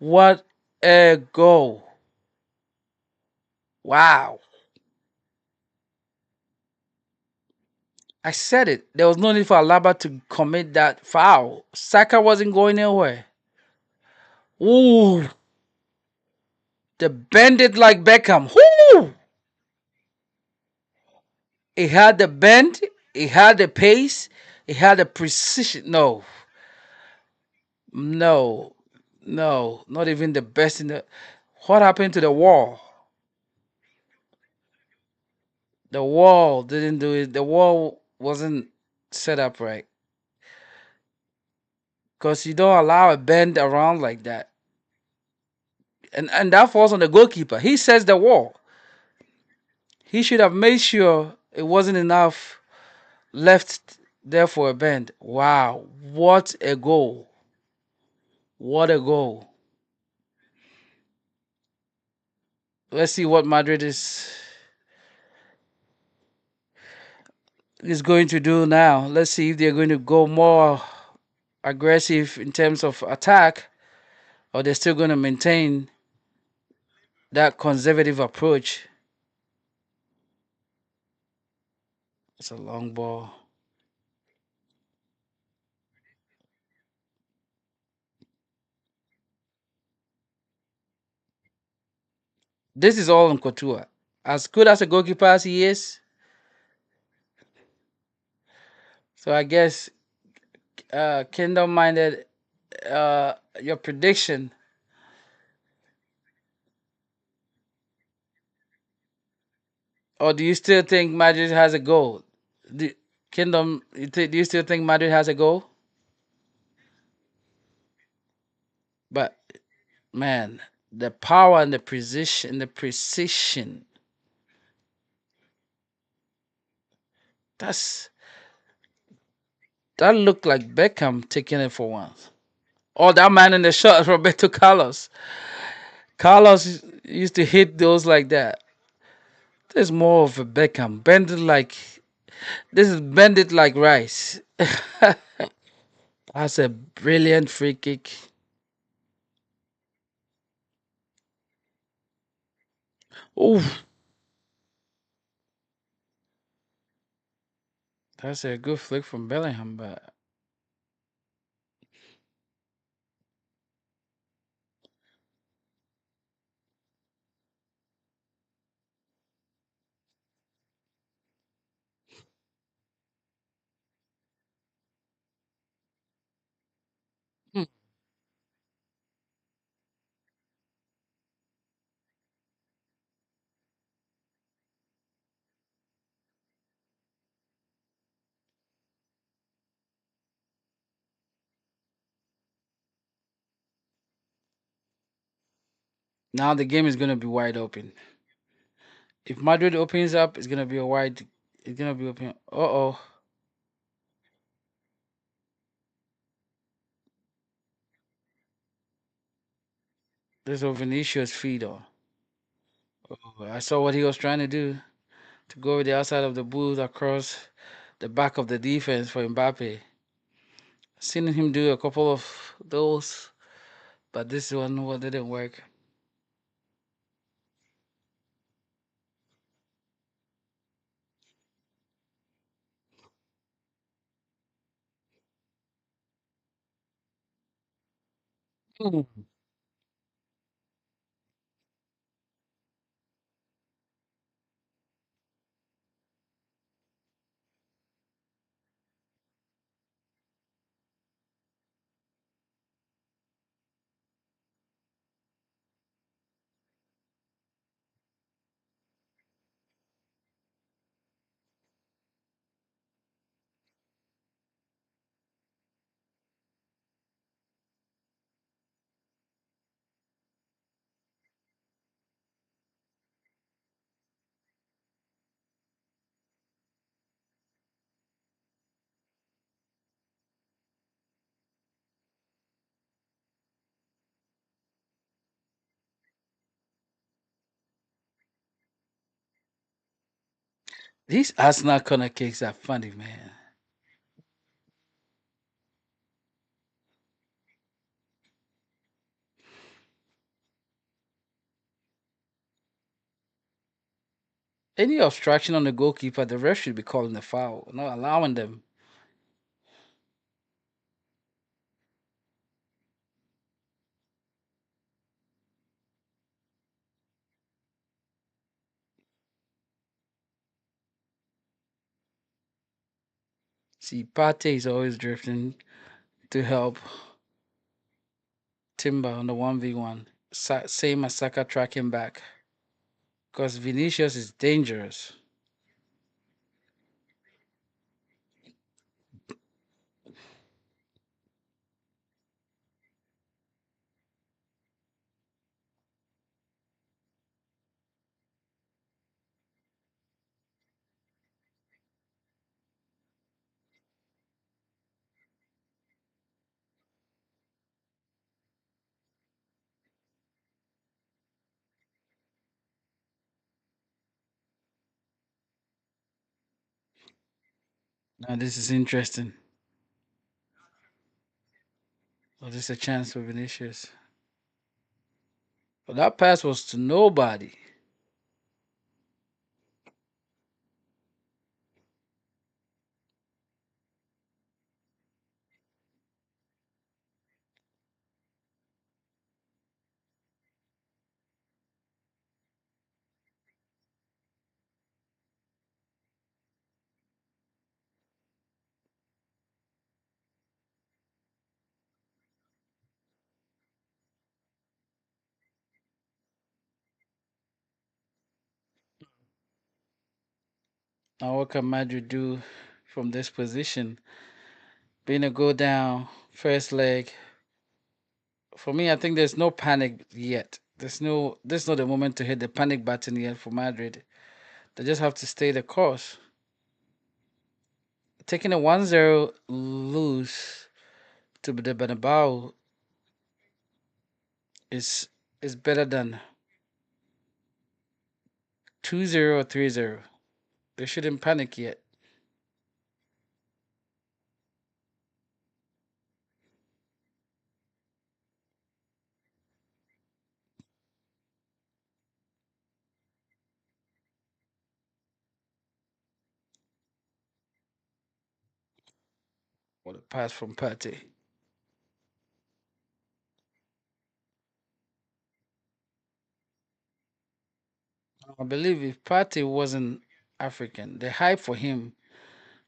What a goal. Wow. I said it. There was no need for Alaba to commit that foul. Saka wasn't going anywhere. Ooh. The bend it like Beckham. Woo! It had the bend, it had the pace, it had the precision. No, no, no, not even the best in the. What happened to the wall? The wall didn't do it. The wall wasn't set up right because you don't allow a bend around like that, and that falls on the goalkeeper. He says the wall. He should have made sure it wasn't enough left there for a bend. Wow, what a goal! What a goal! Let's see what Madrid is going to do now. Let's see if they're going to go more aggressive in terms of attack or they're still going to maintain that conservative approach. It's a long ball. This is all on Couture. As good as a goalkeeper as he is, so I guess Kingdom minded your prediction, or do you still think Madrid has a goal? Do, Kingdom, do you still think Madrid has a goal? But man, the power and the precision. That's that looked like Beckham taking it for once. Oh, that man in the shot, Roberto Carlos. Carlos used to hit those like that. There's more of a Beckham. Bend it like this is bend it like rice. That's a brilliant free kick. Ooh, that's a good flick from Bellingham, but hmm. Now the game is gonna be wide open. If Madrid opens up, it's gonna be a wide. It's gonna be open. Uh oh. This is Vinicius feed on. Oh, I saw what he was trying to do to go over the outside of the booth across the back of the defense for Mbappe. Seen him do a couple of those, but this one what didn't work. Hmm. These Arsenal corner kicks are funny, man. Any obstruction on the goalkeeper, the ref should be calling the foul, not allowing them. See, Partey is always drifting to help Timber on the 1v1. Same as Saka tracking back. Because Vinicius is dangerous. Now, this is interesting. Oh, this is a chance for Vinicius. But that pass was to nobody. Now, what can Madrid do from this position? Being a go down, first leg. For me, I think there's no panic yet. There's not the moment to hit the panic button yet for Madrid. They just have to stay the course. Taking a 1-0 lose to the Bernabeu is is better than 2-0 or 3-0. They shouldn't panic yet. What a pass from Partey. I believe if Partey wasn't African, the hype for him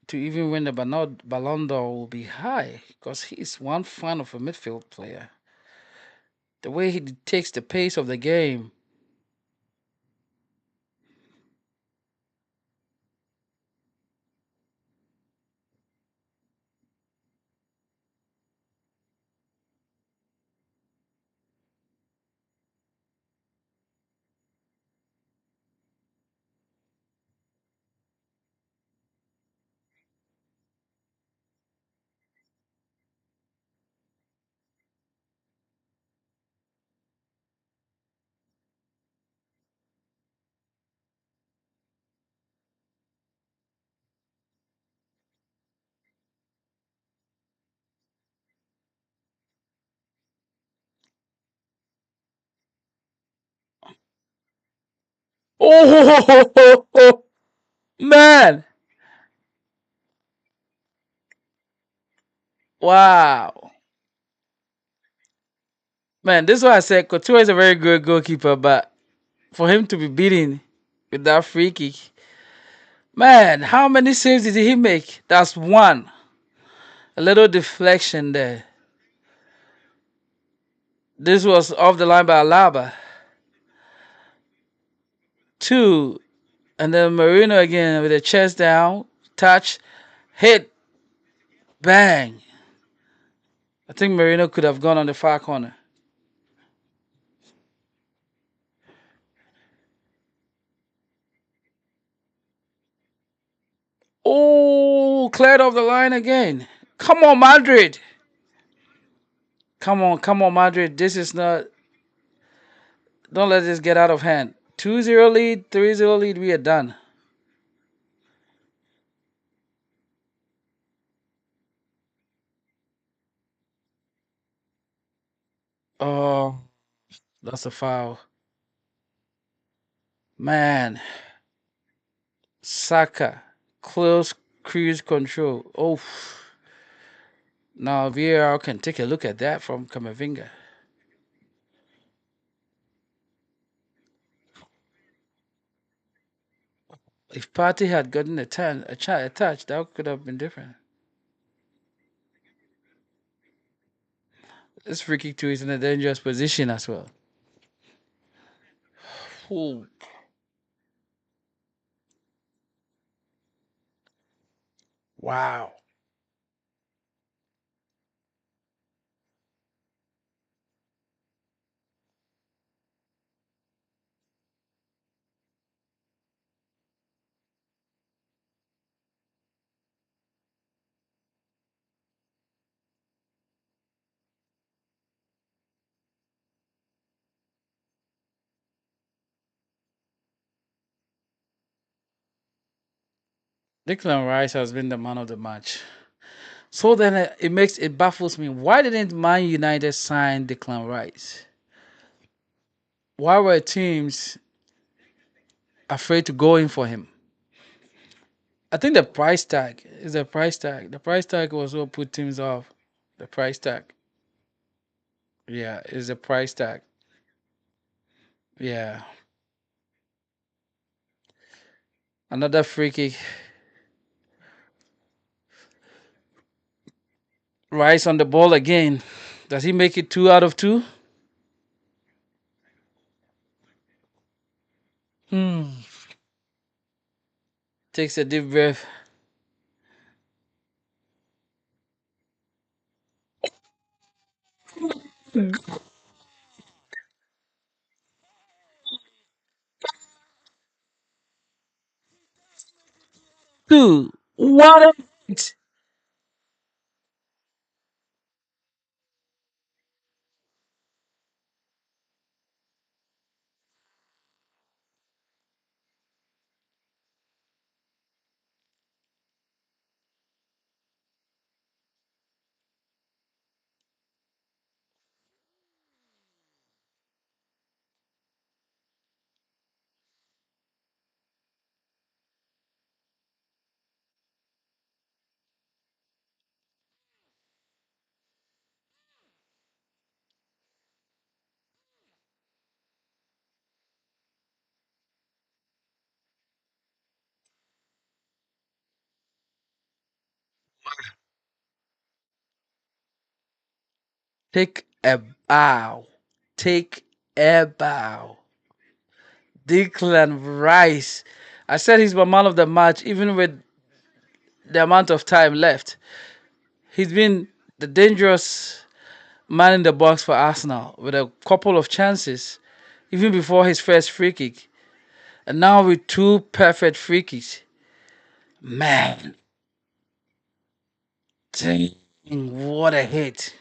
to even win the Ballon d'Or will be high because he's one fun of a midfield player. The way he takes the pace of the game, Oh, man. Wow. Man, this is why I said Couture is a very good goalkeeper, but for him to be beaten with that free kick, man, how many saves did he make? That's one. A little deflection there. This was off the line by Alaba. Two. And then Marino again with a chest down, touch, hit, bang. I think Marino could have gone on the far corner. Oh, cleared off the line again. Come on, Madrid. Come on, Madrid. This is not. Don't let this get out of hand. 2-0 lead, 3-0 lead. We are done. Oh, that's a foul. Man, Saka. Close cruise control. Oh, now VAR can take a look at that from Kamavinga. If Party had gotten a touch, that could have been different. This free kick too is in a dangerous position as well. Ooh. Wow. Declan Rice has been the man of the match. So then it baffles me. Why didn't Man United sign Declan Rice? Why were teams afraid to go in for him? I think the price tag is the price tag. The price tag was what put teams off. The price tag. Yeah, is the price tag. Yeah. Another free kick. Rice on the ball again. Does he make it 2 out of 2? Hmm. Takes a deep breath. Two. What? Take a bow. Take a bow. Declan Rice. I said he's my man of the match, even with the amount of time left. He's been the dangerous man in the box for Arsenal with a couple of chances, even before his first free kick. And now with two perfect free kicks. Man, dang, what a hit.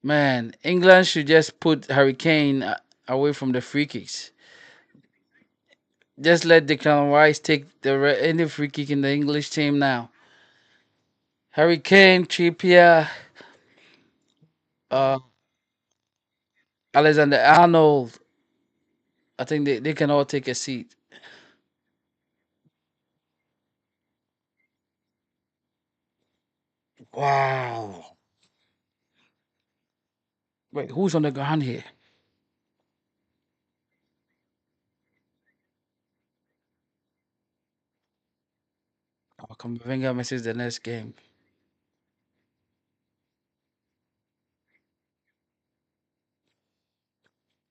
Man, England should just put Hurricane away from the free kicks. Just let Declan Rice take any free kick in the English team now. Harry Kane, Trippier, uh, Alexander Arnold. I think they can all take a seat. Wow. Wait, who's on the ground here? Oh, Kamavinga misses the next game.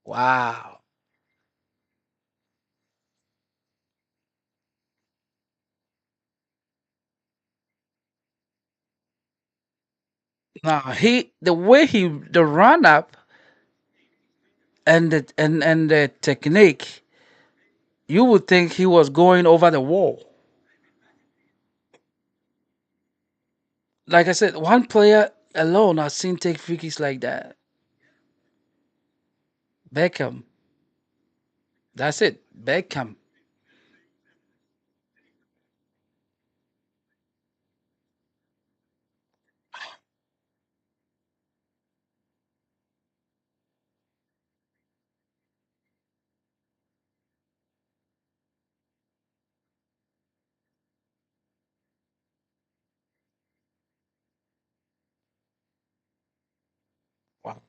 Wow. Now the way the run up and the technique, you would think he was going over the wall. Like I said, one player alone I've seen take free kicks like that. Beckham. That's it. Beckham. Wow.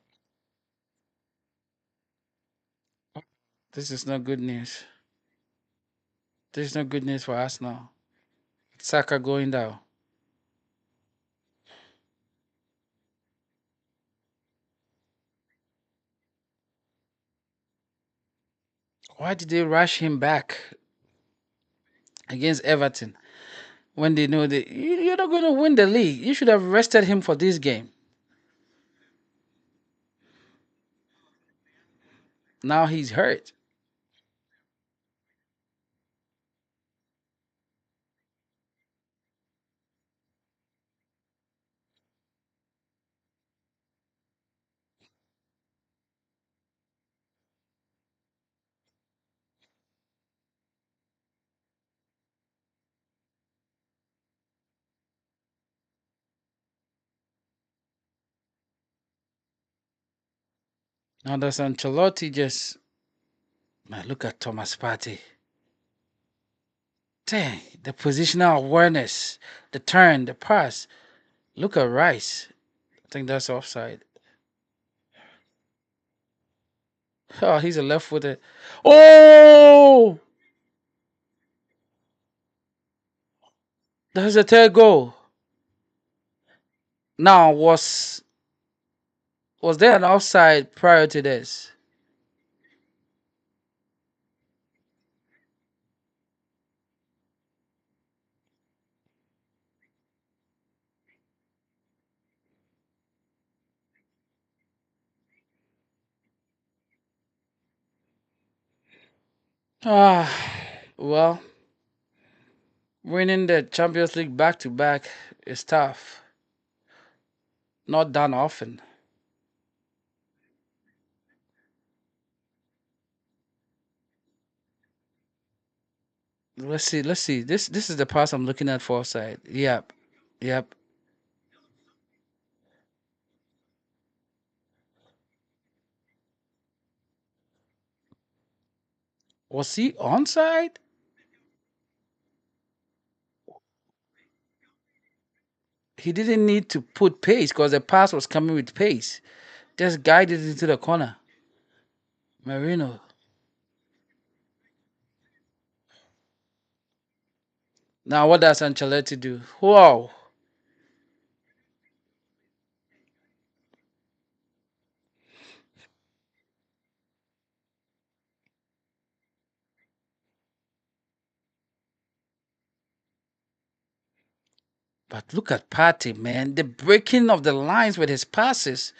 This is not good news. This is not good news for us now. Saka going down. Why did they rush him back against Everton when they know that you're not going to win the league? You should have rested him for this game. Now he's hurt. Now does Ancelotti just man, look at Thomas Partey. Dang, the positional awareness, the turn, the pass. Look at Rice. I think that's offside. Oh, he's a left footed. Oh, that's a third goal. Now was there an offside prior to this? Ah, well, winning the Champions League back to back is tough. Not done often. Let's see. Let's see. This is the pass I'm looking at for offside. Yep. Yep. Was he onside? He didn't need to put pace because the pass was coming with pace. Just guided it into the corner. Marino. Now what does Ancelotti do? Wow. But look at Partey, man. The breaking of the lines with his passes.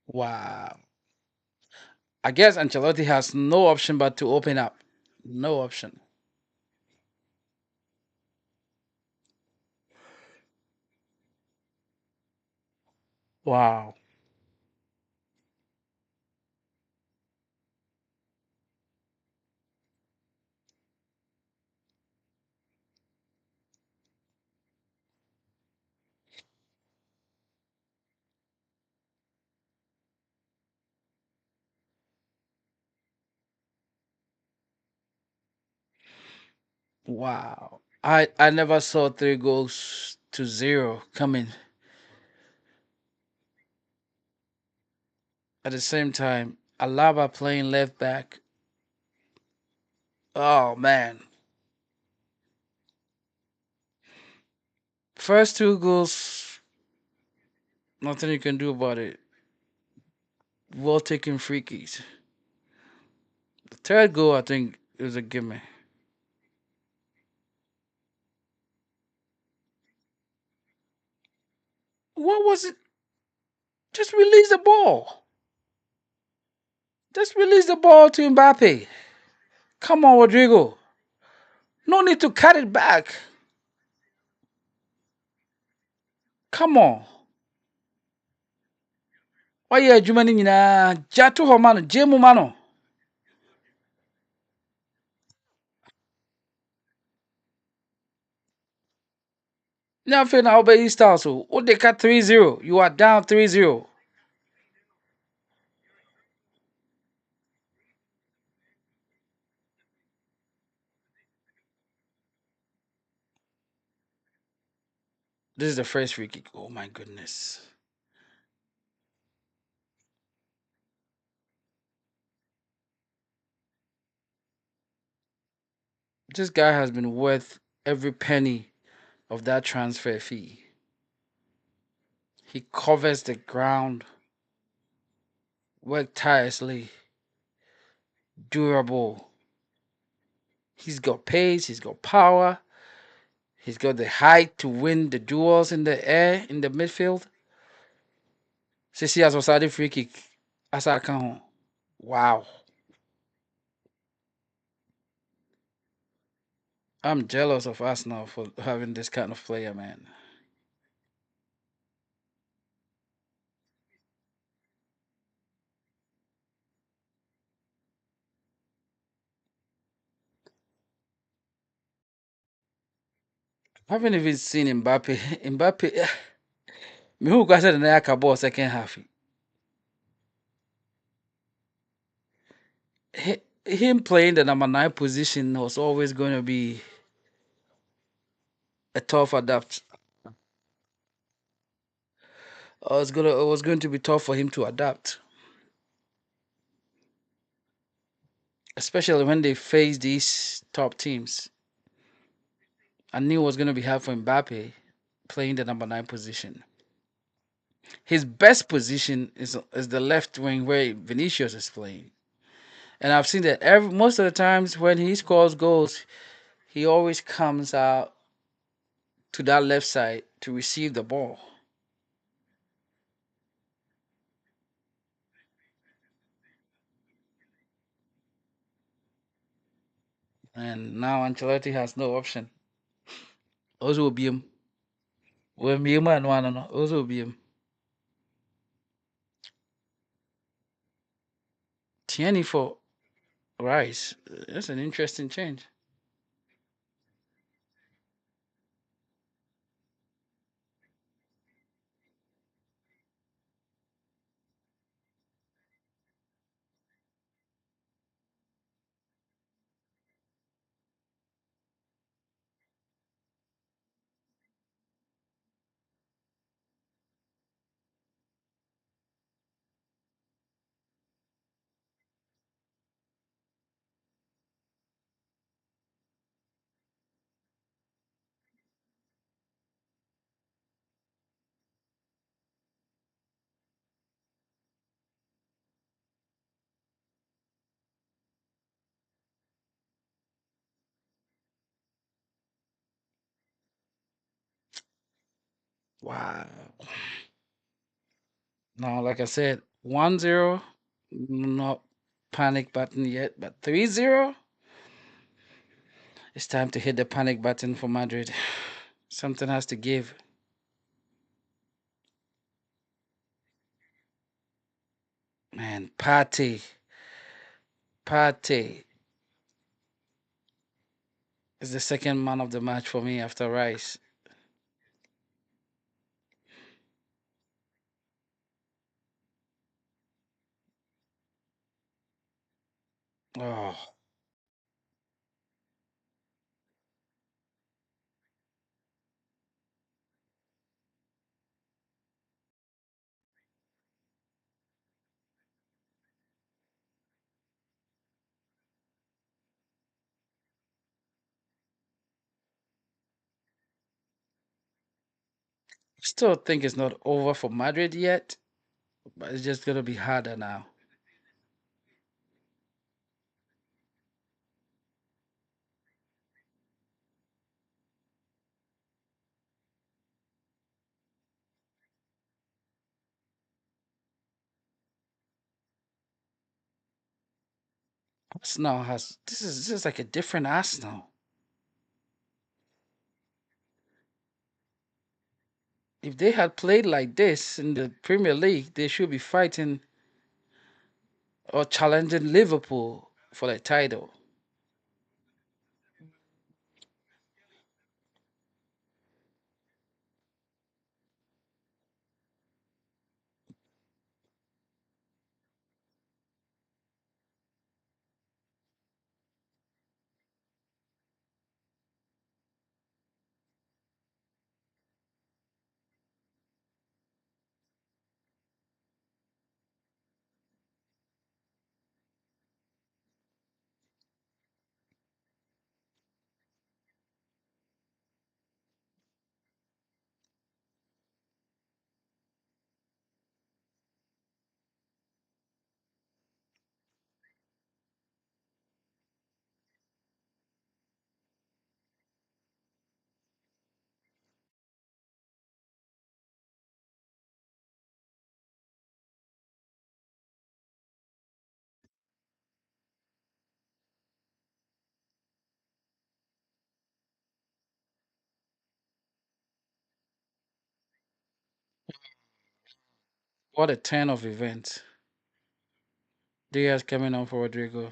Wow. I guess Ancelotti has no option but to open up. No option. Wow. Wow. I never saw 3 goals to 0 coming. At the same time, Alaba playing left back. Oh man. First 2 goals, nothing you can do about it. Well taken free kicks. The third goal, I think, it was a gimme. What was it? Just release the ball. Just release the ball to Mbappe. Come on, Rodrigo. No need to cut it back. Come on. Wayɛ adwuma no nyinaa gya to hɔ ma no gye mu ma no. Na afei na wobɛyi style so wode ka 3-0, you are down 3-0. This is the first free kick. Oh my goodness. This guy has been worth every penny of that transfer fee. He covers the ground, work tirelessly, durable. He's got pace, he's got power, he's got the height to win the duels in the air, in the midfield. Sisi as was free kick. Asa ka ho. Wow. I'm jealous of Arsenal for having this kind of player, man. I haven't even seen Mbappe. Mbappe, me who got the Nayaka ball second half. Him playing the number 9 position was always going to be a tough adapt. It was going to be tough for him to adapt, especially when they face these top teams. I knew it was going to be hard for Mbappe playing the number 9 position. His best position is the left wing where Vinicius is playing. And I've seen that most of the times when he scores goals, he always comes out to that left side to receive the ball. And now Ancelotti has no option. Also will be him. When me man one no, also will be him. Tierney for Rice. That's an interesting change. Wow. Now, like I said, 1-0, not panic button yet, but 3-0, it's time to hit the panic button for Madrid. Something has to give. Man, Partey is the second man of the match for me after Rice. Oh, Still think it's not over for Madrid yet, but it's just gonna be harder now. Arsenal has this is like a different Arsenal. If they had played like this in the Premier League, they should be fighting or challenging Liverpool for the title. What a turn of events. Diaz coming on for Rodrigo.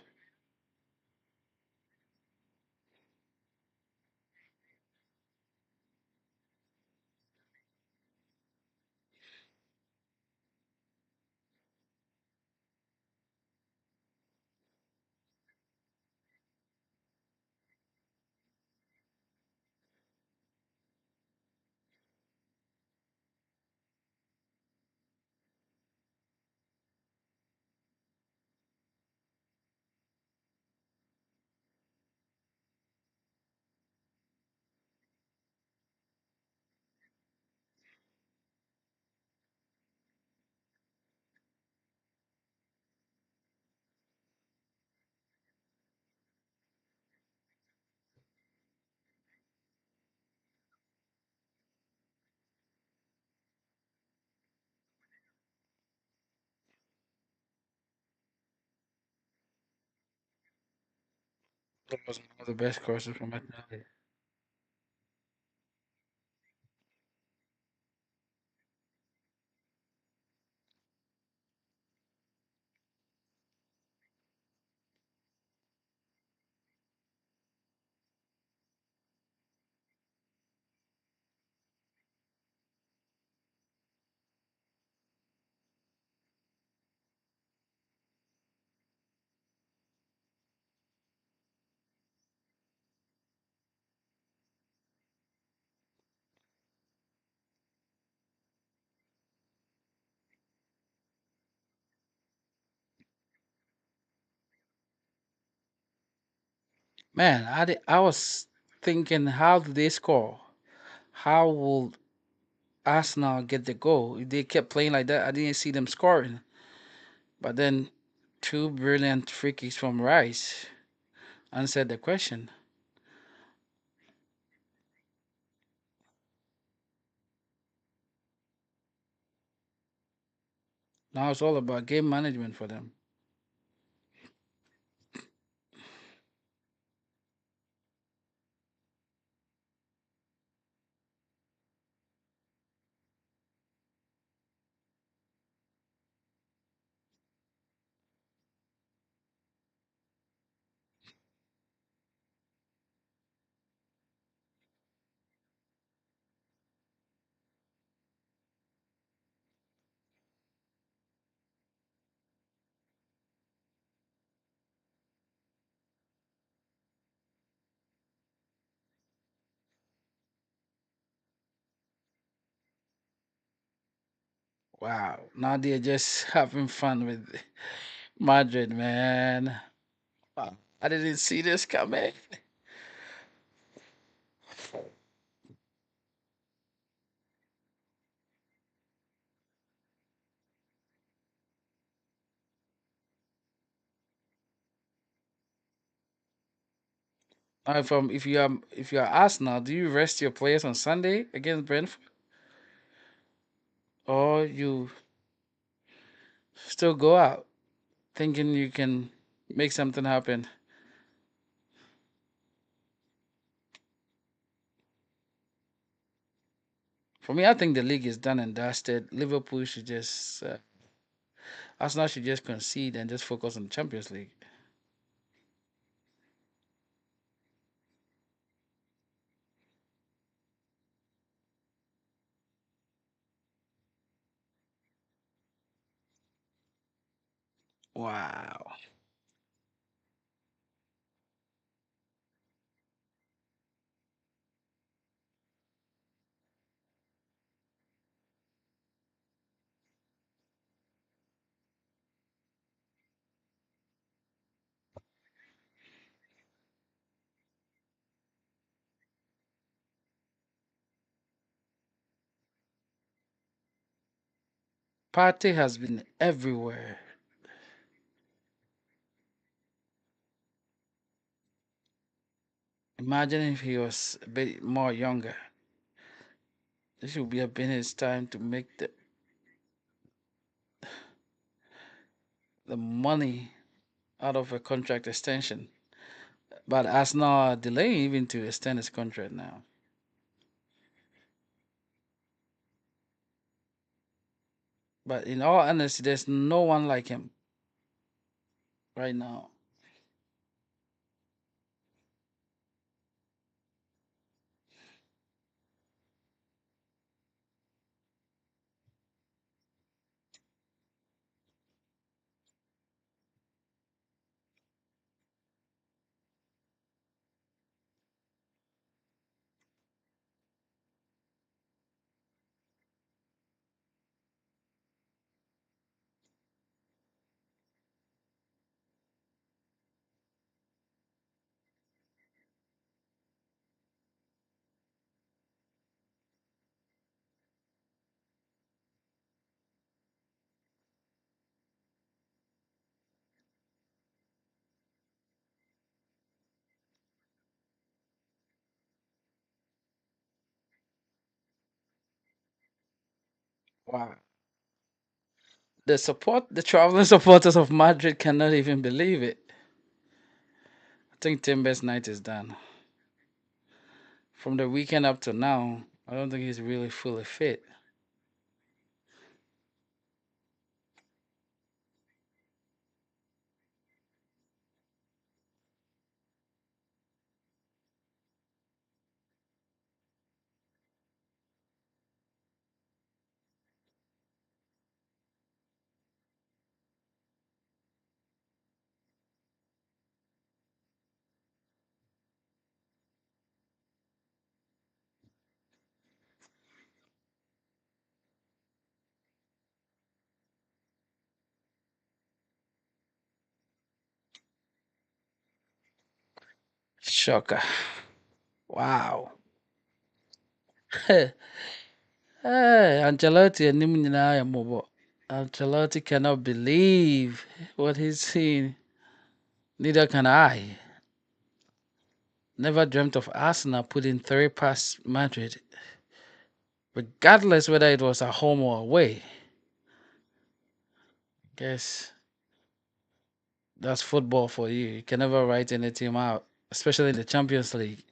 That was one of the best crosses from Martinelli. Man, I was thinking, how do they score? How will Arsenal get the goal? If they kept playing like that, I didn't see them scoring. But then two brilliant free kicks from Rice answered the question. Now it's all about game management for them. Wow. Now they're just having fun with Madrid, man. Wow. I didn't see this coming. From if you are Arsenal, do you rest your players on Sunday against Brentford, or you still go out thinking you can make something happen? For me, I think the league is done and dusted. Liverpool should just Arsenal should just concede and just focus on the Champions League. Wow. Partey has been everywhere. Imagine if he was a bit more younger. This would be a been his time to make the money out of a contract extension. But Arsenal are delaying even to extend his contract now. But in all honesty, there's no one like him right now. Wow. The traveling supporters of Madrid cannot even believe it. I think Timber's night is done. From the weekend up to now, I don't think he's really fully fit. Shocker. Wow. Hey, Ancelotti and Mobo. Ancelotti cannot believe what he's seen. Neither can I. Never dreamt of Arsenal putting three past Madrid, regardless whether it was at home or away. Guess that's football for you. You can never write any team out, especially in the Champions League.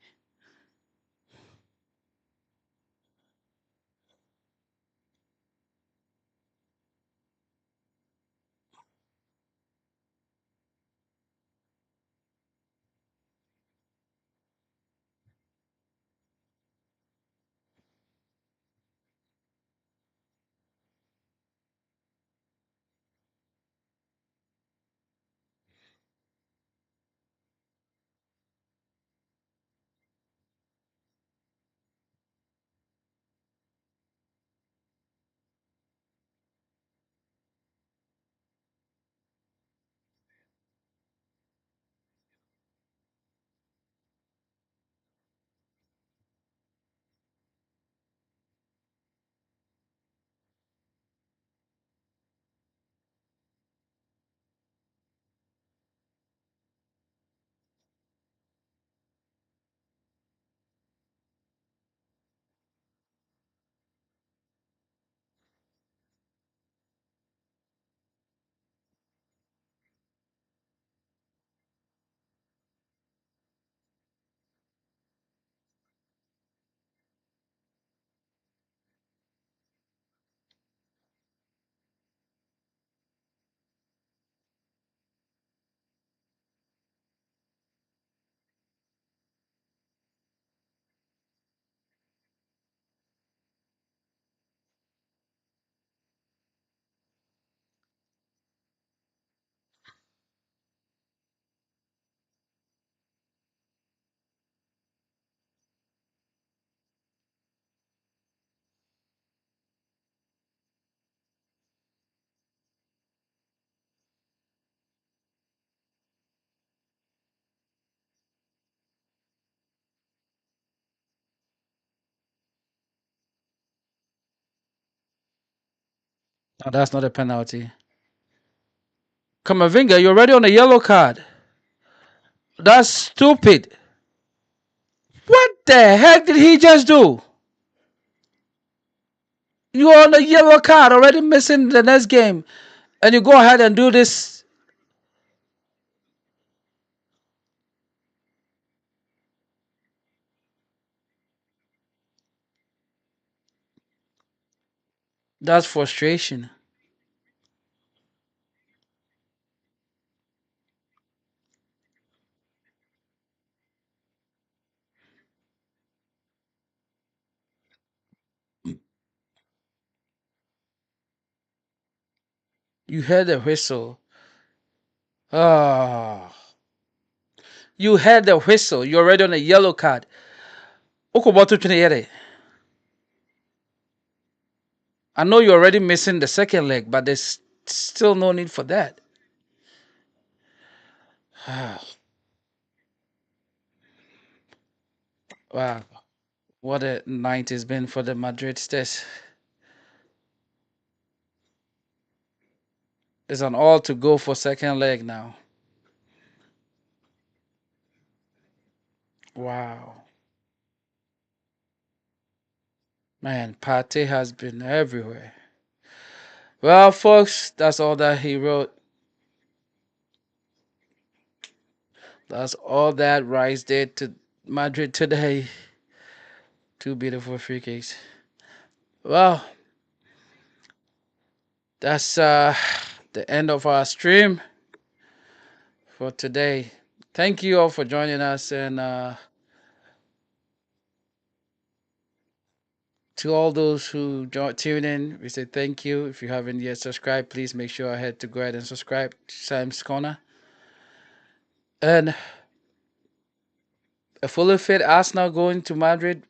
Oh, that's not a penalty. Kamavinga, you're already on a yellow card. That's stupid. What the heck did he just do? You're on a yellow card, already missing the next game, and you go ahead and do this. That's frustration. You heard the whistle. Ah, you heard the whistle. You're already on a yellow card. Okoboto Trinidad. I know you're already missing the second leg, but there's still no need for that. Wow, what a night it's been for the Madrid Stars. It's an all to go for second leg now. Wow. Man, Pate has been everywhere. Well, folks, that's all that he wrote. That's all that Rice did to Madrid today. Two beautiful free kicks. Well, that's the end of our stream for today. Thank you all for joining us, and to all those who tune in, we say thank you. If you haven't yet subscribed, please make sure I head to go ahead and subscribe to Sam's Corner. And a fully fit Arsenal going to Madrid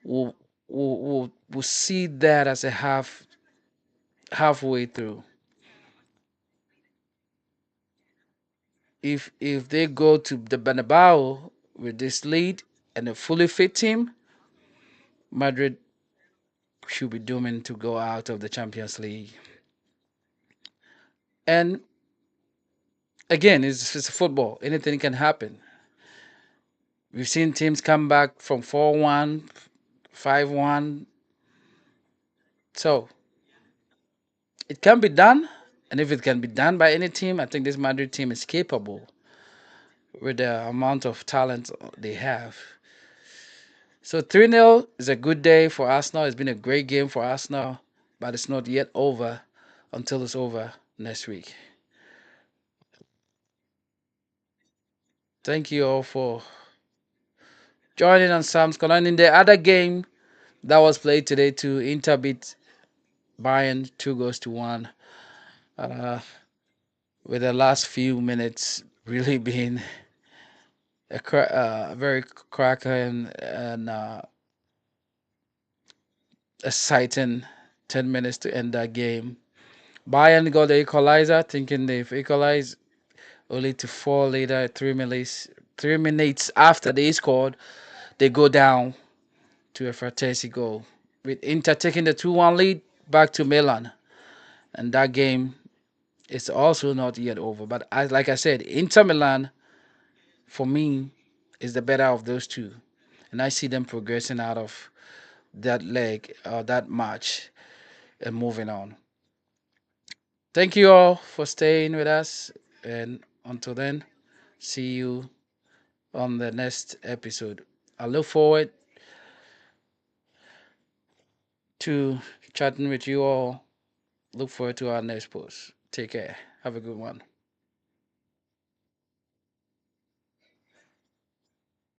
will will see that as a halfway through. If they go to the Bernabeu with this lead and a fully fit team, Madrid should be doomed to go out of the Champions League. And again, it's football. Anything can happen. We've seen teams come back from 4-1, 5-1. So it can be done. And if it can be done by any team, I think this Madrid team is capable with the amount of talent they have. So 3-0 is a good day for Arsenal. It's been a great game for Arsenal, but it's not yet over until it's over next week. Thank you all for joining on Sam's Corner. And in the other game that was played today, too, Inter beat Bayern 2-1. Uh, with the last few minutes really being a very cracking and exciting 10 minutes to end that game. Bayern got the equalizer, thinking they've equalized, only to fall later, 3 minutes after they scored, they go down to a Fratesi goal. With Inter taking the 2-1 lead back to Milan. And that game is also not yet over. But like I said, Inter Milan, for me, is the better of those two. And I see them progressing out of that leg, that match, and moving on. Thank you all for staying with us. And until then, see you on the next episode. I look forward to chatting with you all. Look forward to our next post. Take care. Have a good one.